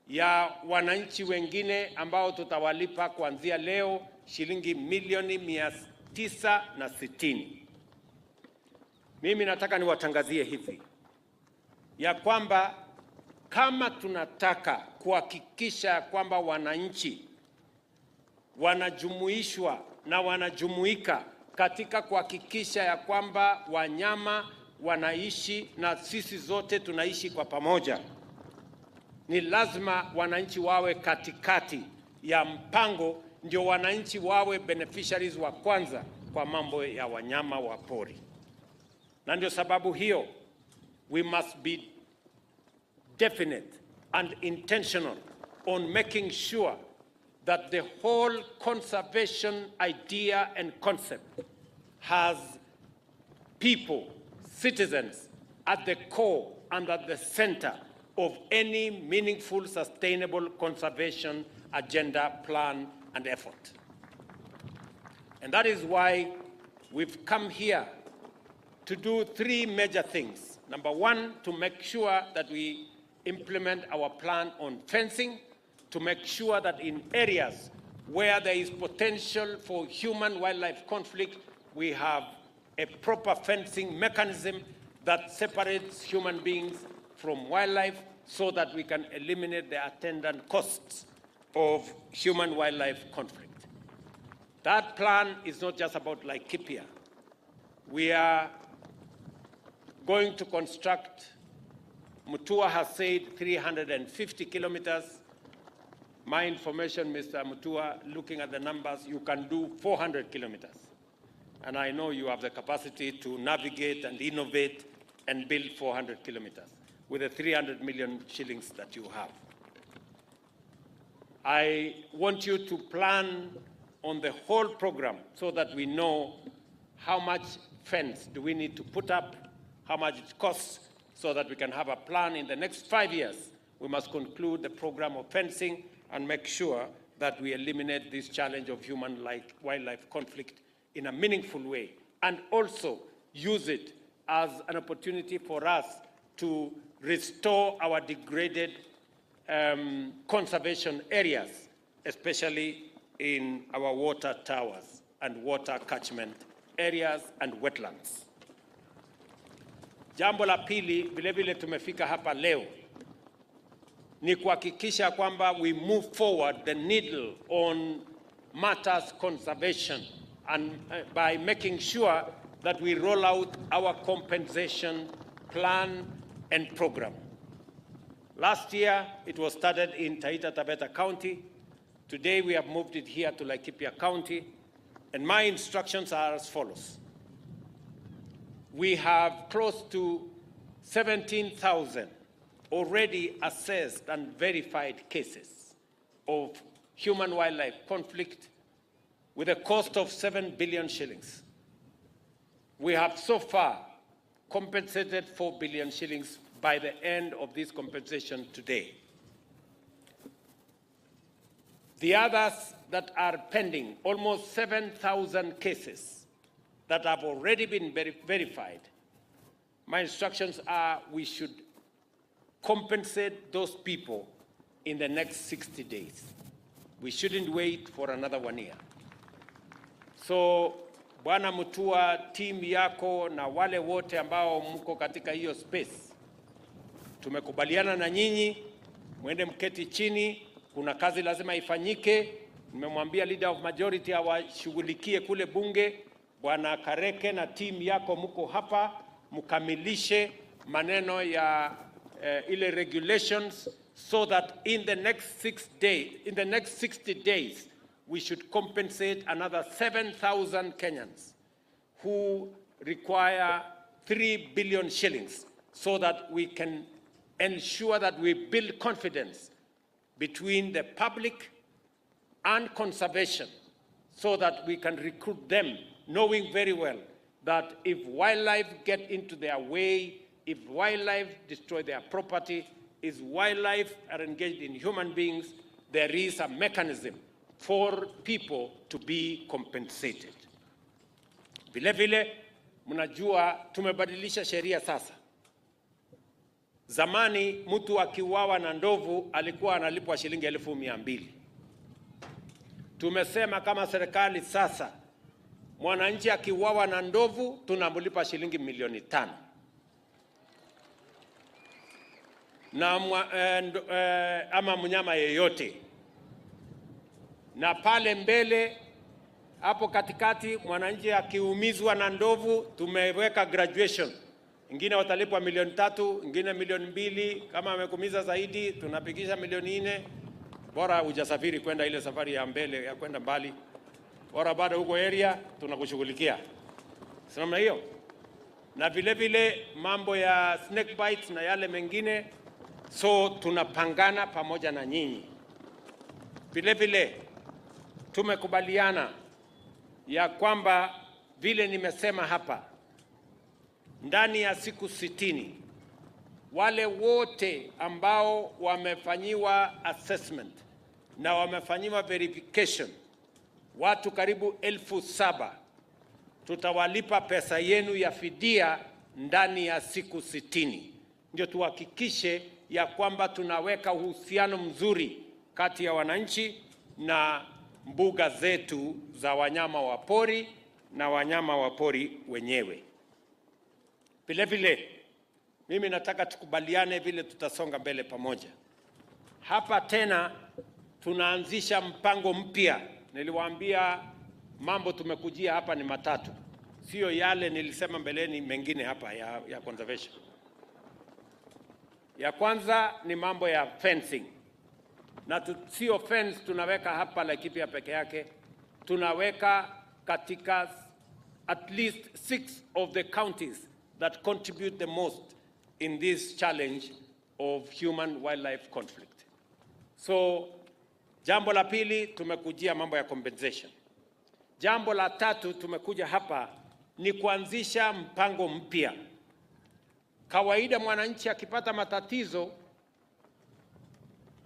ya wananchi wengine ambao tutawalipa kuanzia leo shilingi milioni 960. Mimi nataka niwatangazie hivi ya kwamba kama tunataka kuhakikisha kwamba wananchi wanajumuishwa na wanajumuika katika kuhakikisha ya kwamba wanyama wanaishi na sisi zote tunaishi kwa pamoja, ni lazima wananchi wawe katikati ya mpango, ndio wananchi wawe beneficiaries wa kwanza kwa mambo ya wanyama wa pori. Na ndio sababu hiyo we must be definite and intentional on making sure that the whole conservation idea and concept has people, citizens at the core and at the center of any meaningful, sustainable conservation agenda, plan, and effort. And that is why we've come here to do 3 major things. Number 1, to make sure that we implement our plan on fencing, to make sure that in areas where there is potential for human-wildlife conflict, we have a proper fencing mechanism that separates human beings from wildlife, so that we can eliminate the attendant costs of human-wildlife conflict. That plan is not just about Laikipia. We are going to construct, Mutua has said 350 kilometers. My information, Mr. Mutua, looking at the numbers, you can do 400 kilometers. And I know you have the capacity to navigate and innovate and build 400 kilometers with the 300 million shillings that you have. I want you to plan on the whole program so that we know how much fence do we need to put up, how much it costs, so that we can have a plan in the next 5 years. We must conclude the program of fencing, and make sure that we eliminate this challenge of human-wildlife conflict in a meaningful way, and also use it as an opportunity for us to restore our degraded conservation areas, especially in our water towers and water catchment areas and wetlands. Jambo la pili, vile vile tumefika hapa leo, ni kuhakikisha kwamba we move forward the needle on matters conservation, and by making sure that we roll out our compensation plan and program. Last year, it was started in Taita Taveta County. Today, we have moved it here to Laikipia County, and my instructions are as follows. We have close to 17,000 already assessed and verified cases of human-wildlife conflict with a cost of 7 billion shillings. We have so far compensated 4 billion shillings by the end of this compensation today. The others that are pending, almost 7,000 cases that have already been verified, my instructions are we should compensate those people in the next 60 days. We shouldn't wait for another 1 year. So, Bwana Mutua, team yako na wale wote ambao mko katika hiyo space, tumekubaliana na nyinyi, mwende mketi chini, kuna kazi lazima ifanyike. Nimemwambia leader of majority awashughulikie kule bunge. Bwana Kareke na team yako mko hapa, mkamilishe maneno ya ile regulations, so that in the next 60 days, we should compensate another 7,000 Kenyans who require 3 billion shillings, so that we can ensure that we build confidence between the public and conservation, so that we can recruit them, knowing very well that if wildlife get into their way, if wildlife destroy their property, if wildlife are engaged in human beings, there is a mechanism for people to be compensated. Vile vile, mnajua tumebadilisha sheria sasa. Zamani mtu akiuawa na ndovu alikuwa analipwa shilingi 1,200. Tumesema kama serikali sasa, mwananchi akiuawa na ndovu tunamlipa shilingi 500,000. Na ama mnyama yeyote. Na pale mbele hapo katikati, mwananchi akiumizwa na ndovu tumeweka graduation. Ingine watalipwa 300,000, ingine 2,000,000, kama amekuumiza zaidi tunapigisha 4,000,000. Bora hujasafiri kwenda ile safari ya mbele ya kwenda mbali. Bora bado huko area tunakushughulikia. Sema hiyo. Na vile vile mambo ya snake bites na yale mengine, so tunapangana pamoja na nyinyi. Vile vile tumekubaliana ya kwamba vile nimesema hapa, ndani ya siku 60 wale wote ambao wamefanyiwa assessment na wamefanyiwa verification, watu karibu 7,000, tutawalipa pesa yenu ya fidia ndani ya siku 60. Ndio tuhakikishe ya kwamba tunaweka uhusiano mzuri kati ya wananchi na mbuga zetu za wanyama wa pori na wanyama wa pori wenyewe. Vile vile, mimi nataka tukubaliane vile tutasonga mbele pamoja. Hapa tena tunaanzisha mpango mpya. Niliwaambia mambo tumekujia hapa ni matatu. Sio yale nilisema mbeleni mengine hapa ya conservation. Ya kwanza ni mambo ya fencing. Na sio fence tunaweka hapa Laikipia peke yake. Tunaweka katika at least 6 of the counties that contribute the most in this challenge of human-wildlife conflict. So, jambo la pili tumekujia mambo ya compensation. Jambo la tatu tumekuja hapa ni kuanzisha mpango mpya. Kawaida mwananchi akipata matatizo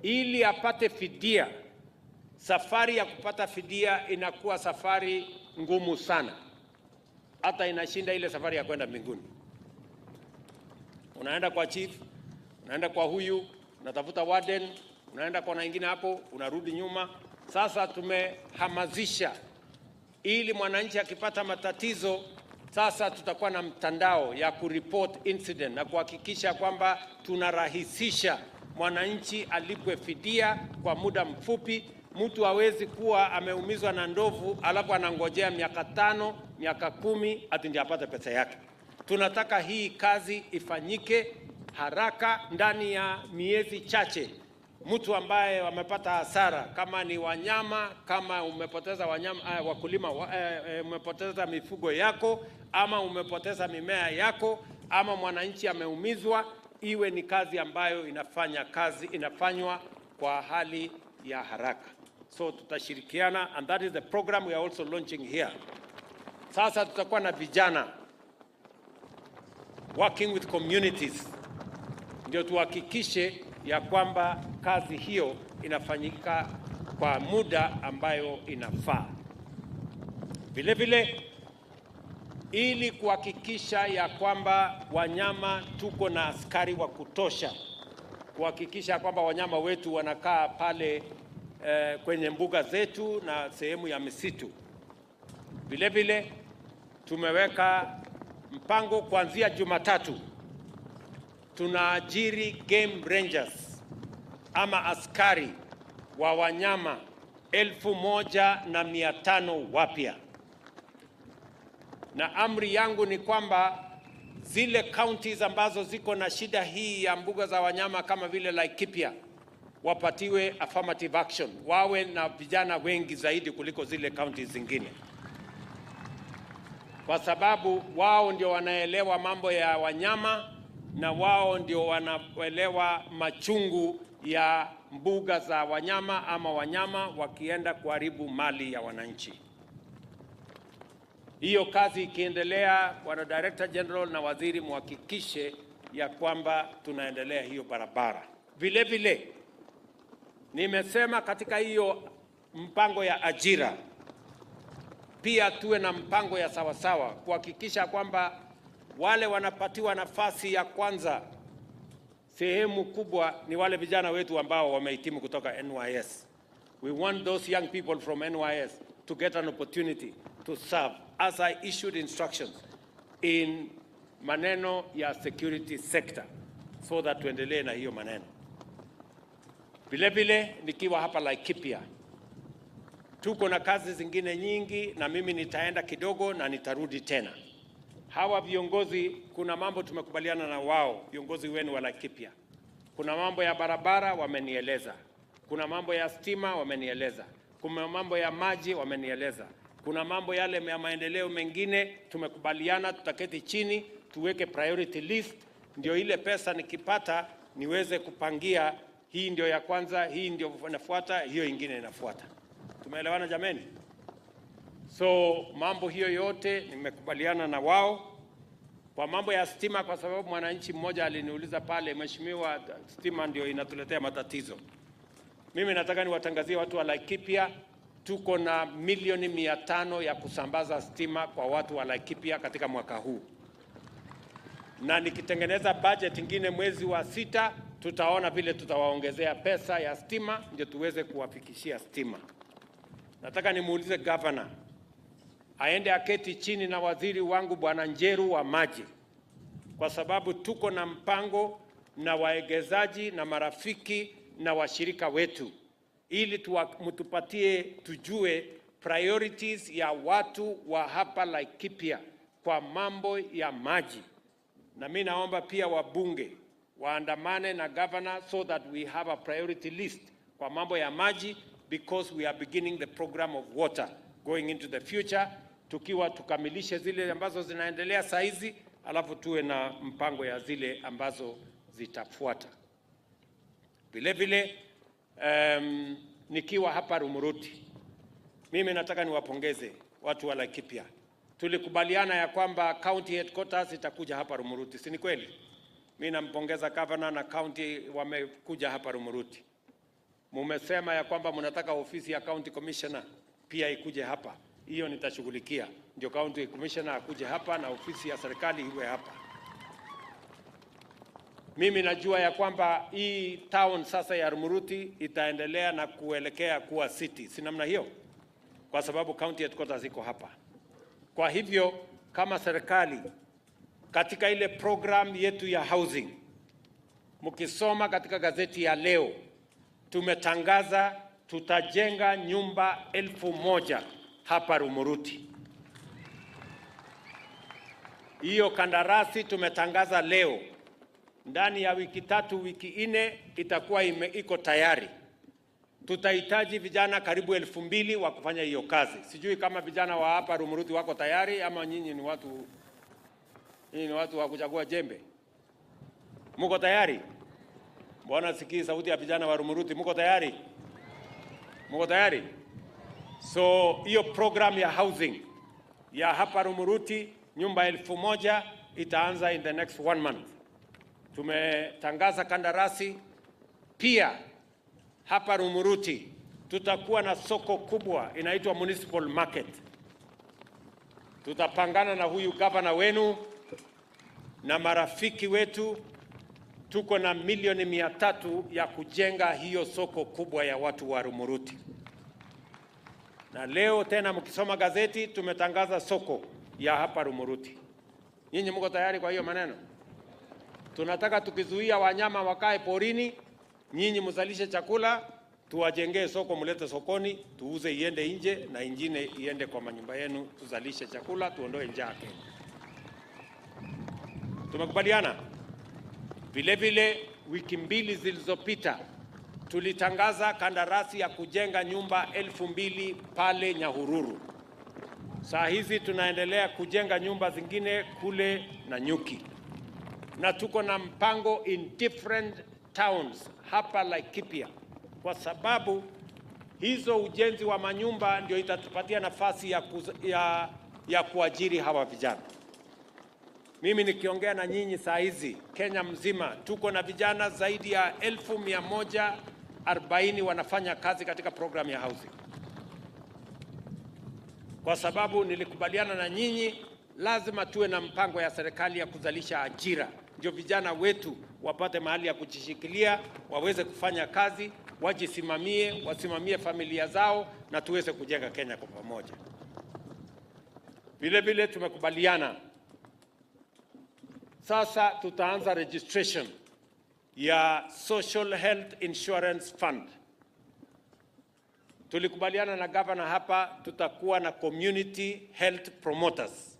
ili apate fidia. Safari ya kupata fidia inakuwa safari ngumu sana, hata inashinda ile safari ya kwenda mbinguni. Unaenda kwa chief, unaenda kwa huyu, unatafuta warden, unaenda kwa wengine hapo, unarudi nyuma. Sasa tumehamasisha ili mwananchi akipata matatizo, sasa tutakuwa na mtandao ya kureport incident na kuhakikisha kwamba tunarahisisha mwananchi alipwe fidia kwa muda mfupi. Mtu hawezi kuwa ameumizwa na ndovu alafu anangojea miaka 5, miaka 10 ati ndiye apate pesa yake. Tunataka hii kazi ifanyike haraka, ndani ya miezi chache. Mtu ambaye wamepata hasara, kama ni wanyama, kama umepoteza wanyama, wakulima, umepoteza mifugo yako, ama umepoteza mimea yako, ama mwananchi ameumizwa, iwe ni kazi ambayo inafanywa kwa hali ya haraka. So tutashirikiana, and that is the program we are also launching here. Sasa tutakuwa na vijana working with communities, ndio tuhakikishe ya kwamba kazi hiyo inafanyika kwa muda ambayo inafaa. Vile vile, ili kuhakikisha ya kwamba wanyama tuko na askari wa kutosha, kuhakikisha kwamba wanyama wetu wanakaa pale kwenye mbuga zetu na sehemu ya misitu. Vile vile tumeweka mpango kuanzia Jumatatu tunaajiri game rangers ama askari wa wanyama 1,500 wapya. Na amri yangu ni kwamba zile counties ambazo ziko na shida hii ya mbuga za wanyama kama vile Laikipia wapatiwe affirmative action, wawe na vijana wengi zaidi kuliko zile counties zingine, kwa sababu wao ndio wanaelewa mambo ya wanyama na wao ndio wanaelewa machungu ya mbuga za wanyama ama wanyama wakienda kuharibu mali ya wananchi. Hiyo kazi ikiendelea, Bwana Director General na waziri, muhakikishe ya kwamba tunaendelea hiyo barabara. Vile vile nimesema katika hiyo mpango ya ajira pia tuwe na mpango ya sawasawa kuhakikisha kwamba wale wanapatiwa nafasi ya kwanza, sehemu kubwa ni wale vijana wetu ambao wamehitimu kutoka NYS. We want those young people from NYS to get an opportunity to serve, as I issued instructions in maneno ya security sector, so that tuendelee na hiyo maneno. Vile vile nikiwa hapa Laikipia, tuko na kazi zingine nyingi, na mimi nitaenda kidogo na nitarudi tena. Hawa viongozi, kuna mambo tumekubaliana na wao, viongozi wenu wa Laikipia. Kuna mambo ya barabara wamenieleza, kuna mambo ya stima wamenieleza, kuna mambo ya maji wamenieleza, kuna mambo yale ya maendeleo mengine tumekubaliana, tutaketi chini tuweke priority list, ndio ile pesa nikipata niweze kupangia, hii ndio ya kwanza, hii ndio inafuata, hiyo ingine inafuata. Tumeelewana jameni? So mambo hiyo yote nimekubaliana na wao. Kwa mambo ya stima, kwa sababu mwananchi mmoja aliniuliza pale, mheshimiwa, stima ndio inatuletea matatizo. Mimi nataka niwatangazie watu wa Laikipia, tuko na milioni 500 ya kusambaza stima kwa watu wa Laikipia katika mwaka huu. Na nikitengeneza budget ingine mwezi wa 6, tutaona vile tutawaongezea pesa ya stima ndio tuweze kuwafikishia stima. Nataka nimuulize governor aende aketi chini na waziri wangu Bwana Njeru wa maji, kwa sababu tuko na mpango na waegezaji na marafiki na washirika wetu, ili mtupatie tujue priorities ya watu wa hapa Laikipia kwa mambo ya maji. Na mimi naomba pia wabunge waandamane na governor so that we have a priority list kwa mambo ya maji, because we are beginning the program of water going into the future, tukiwa tukamilishe zile ambazo zinaendelea saizi, alafu tuwe na mpango ya zile ambazo zitafuata. Vile vile nikiwa hapa Rumuruti, mimi nataka niwapongeze watu wa Laikipia. Tulikubaliana ya kwamba county headquarters itakuja hapa Rumuruti, si ni kweli? Mimi nampongeza governor na county wamekuja hapa Rumuruti. Mumesema ya kwamba mnataka ofisi ya county commissioner pia ikuje hapa. Hiyo nitashughulikia. Ndio county commissioner akuje hapa na ofisi ya serikali iwe hapa. Mimi najua ya kwamba hii town sasa ya Rumuruti itaendelea na kuelekea kuwa city. Si namna hiyo? Kwa sababu county headquarters iko hapa. Kwa hivyo kama serikali katika ile program yetu ya housing, mkisoma katika gazeti ya leo, tumetangaza tutajenga nyumba 1000 hapa Rumuruti. Hiyo kandarasi tumetangaza leo. Ndani ya wiki 3, wiki 4 itakuwa iko tayari. Tutahitaji vijana karibu 2000 wa kufanya hiyo kazi. Sijui kama vijana wa hapa Rumuruti wako tayari ama nyinyi ni watu wa kuchagua jembe. Mko tayari? Mbona sikii sauti ya vijana wa Rumuruti? Mko tayari? Mko tayari? So hiyo program ya housing ya hapa Rumuruti nyumba 1000 itaanza in the next 1 month. Tumetangaza kandarasi. Pia hapa Rumuruti tutakuwa na soko kubwa inaitwa municipal market. Tutapangana na huyu gavana wenu na marafiki wetu. Tuko na milioni 300 ya kujenga hiyo soko kubwa ya watu wa Rumuruti. Na leo tena mkisoma gazeti tumetangaza soko ya hapa Rumuruti. Nyinyi mko tayari kwa hiyo maneno? Tunataka tukizuia wanyama wakae porini, nyinyi mzalishe chakula, tuwajengee soko, mlete sokoni, tuuze iende nje na ingine iende kwa manyumba yenu, tuzalishe chakula, tuondoe njaa Kenya. Tumekubaliana? Vile vile wiki 2 zilizopita tulitangaza kandarasi ya kujenga nyumba 2000 pale Nyahururu. Saa hizi tunaendelea kujenga nyumba zingine kule Nanyuki. Na tuko na mpango in different towns hapa Laikipia, kwa sababu hizo ujenzi wa manyumba ndio itatupatia nafasi ya kuajiri hawa vijana. Mimi nikiongea na nyinyi saa hizi Kenya mzima tuko na vijana zaidi ya 1140 wanafanya kazi katika program ya housing. Kwa sababu nilikubaliana na nyinyi lazima tuwe na mpango ya serikali ya kuzalisha ajira. Ndio vijana wetu wapate mahali ya kujishikilia, waweze kufanya kazi, wajisimamie, wasimamie familia zao na tuweze kujenga Kenya kwa pamoja. Vile vile tumekubaliana sasa tutaanza registration ya Social Health Insurance Fund. Tulikubaliana na governor hapa tutakuwa na community health promoters.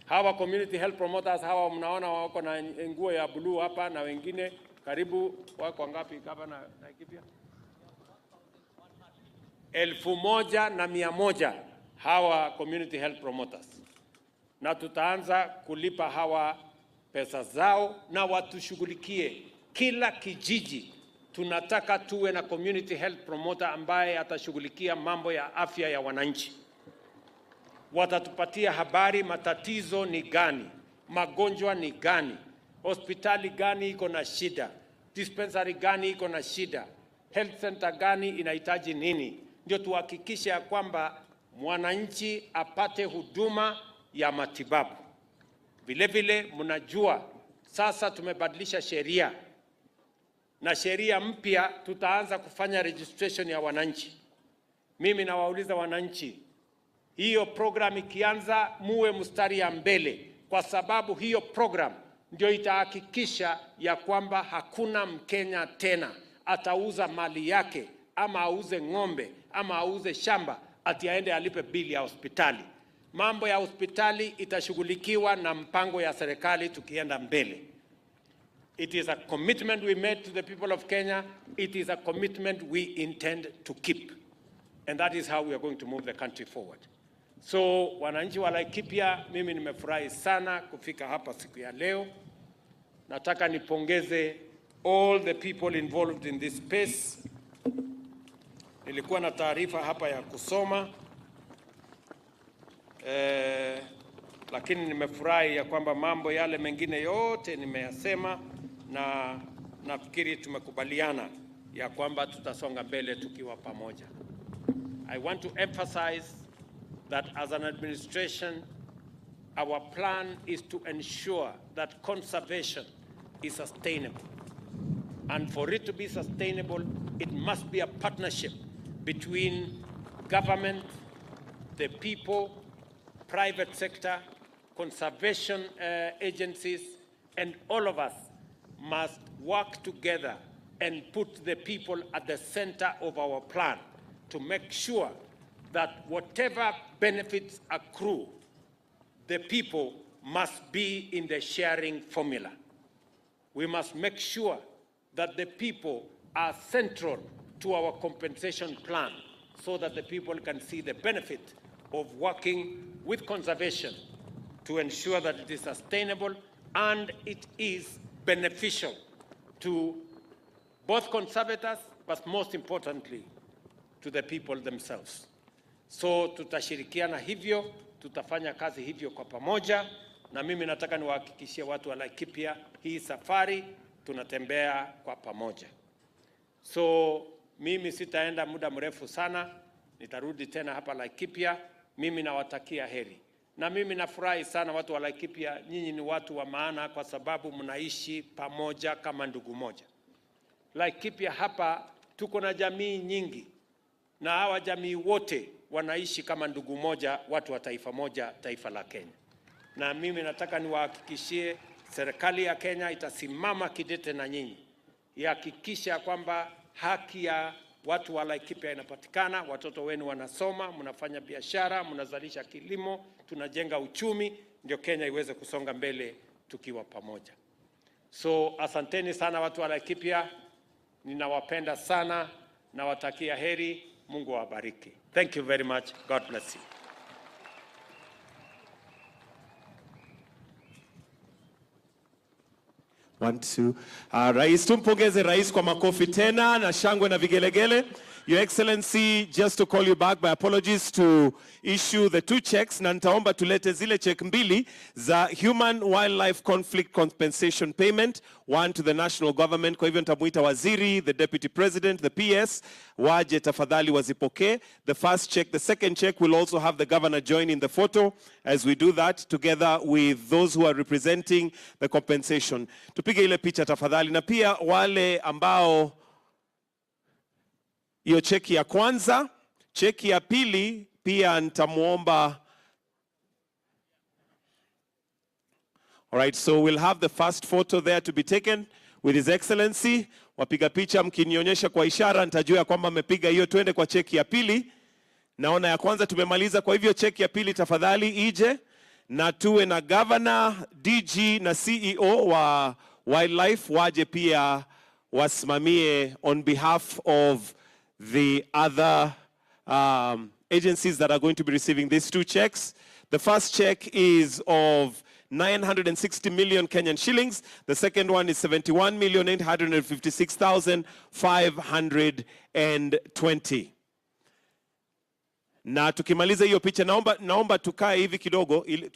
Hawa community health promoters hawa mnaona wako na nguo ya blue hapa na wengine karibu wako ngapi governor Laikipia? 1100 hawa community health promoters. Na tutaanza kulipa hawa pesa zao na watushughulikie kila kijiji. Tunataka tuwe na community health promoter ambaye atashughulikia mambo ya afya ya wananchi. Watatupatia habari matatizo ni gani, magonjwa ni gani, hospitali gani iko na shida, dispensary gani iko na shida, health center gani inahitaji nini. Ndio tuhakikishe ya kwamba mwananchi apate huduma ya matibabu. Vile vile mnajua sasa tumebadilisha sheria. Na sheria mpya tutaanza kufanya registration ya wananchi. Mimi nawauliza wananchi, hiyo program ikianza muwe mstari ya mbele, kwa sababu hiyo program ndio itahakikisha ya kwamba hakuna Mkenya tena atauza mali yake ama auze ng'ombe ama auze shamba ati aende alipe bili ya hospitali. Mambo ya hospitali itashughulikiwa na mpango ya serikali tukienda mbele. It is a commitment we made to the people of Kenya. It is a commitment we intend to keep. And that is how we are going to move the country forward. So, wananchi wa Laikipia, mimi nimefurahi sana kufika hapa siku ya leo. Nataka nipongeze all the people involved in this space. Nilikuwa na taarifa hapa ya kusoma. Lakini nimefurahi ya kwamba mambo yale mengine yote nimeyasema na nafikiri tumekubaliana ya kwamba tutasonga mbele tukiwa pamoja. I want to emphasize that as an administration, our plan is to ensure that conservation is sustainable. And for it to be sustainable, it must be a partnership between government, the people, private sector, conservation agencies, and all of us must work together and put the people at the center of our plan to make sure that whatever benefits accrue, the people must be in the sharing formula. We must make sure that the people are central to our compensation plan so that the people can see the benefit of working with conservation to ensure that it is sustainable and it is beneficial to both conservators, but most importantly, to the people themselves. So tutashirikiana hivyo, tutafanya kazi hivyo kwa pamoja, na mimi nataka niwahakikishie watu wa Laikipia, hii safari tunatembea kwa pamoja. So mimi sitaenda muda mrefu sana, nitarudi tena hapa Laikipia. Mimi nawatakia heri. Na mimi nafurahi sana watu wa Laikipia, nyinyi ni watu wa maana kwa sababu mnaishi pamoja kama ndugu moja. Laikipia hapa tuko na jamii nyingi, na hawa jamii wote wanaishi kama ndugu moja, watu wa taifa moja, taifa la Kenya. Na mimi nataka niwahakikishie serikali ya Kenya itasimama kidete na nyinyi, ihakikisha kwamba haki ya watu wa Laikipia inapatikana, watoto wenu wanasoma, mnafanya biashara, mnazalisha kilimo, tunajenga uchumi, ndio Kenya iweze kusonga mbele tukiwa pamoja. So asanteni sana watu wa Laikipia, ninawapenda sana, nawatakia heri, Mungu awabariki. Thank you very much. God bless you. Rais, tumpongeze rais kwa makofi tena na shangwe na vigelegele. Your Excellency, just to call you back, my apologies to issue the 2 checks, na nitaomba tulete zile check mbili za Human Wildlife Conflict Compensation Payment, one to the national government. Kwa hivyo nitamuita waziri, the deputy president, the PS, waje tafadhali wazipokee. The first check, the second check will also have the governor join in the photo as we do that together with those who are representing the compensation. Tupige ile picha tafadhali, na pia wale ambao hiyo cheki ya kwanza, cheki ya pili pia nitamuomba. All right, so we'll have the first photo there to be taken with His Excellency. Wapiga picha mkinionyesha kwa ishara nitajua kwamba amepiga hiyo. Twende kwa cheki ya pili. Naona ya kwanza tumemaliza, kwa hivyo cheki ya pili tafadhali ije, na tuwe na governor, DG na CEO wa wildlife waje pia wasimamie on behalf of the other agencies that are going to be receiving these 2 checks. The first check is of 960 million Kenyan shillings. The second one is 71,856,520. Na tukimaliza hiyo picha, naomba tukae hivi kidogo ili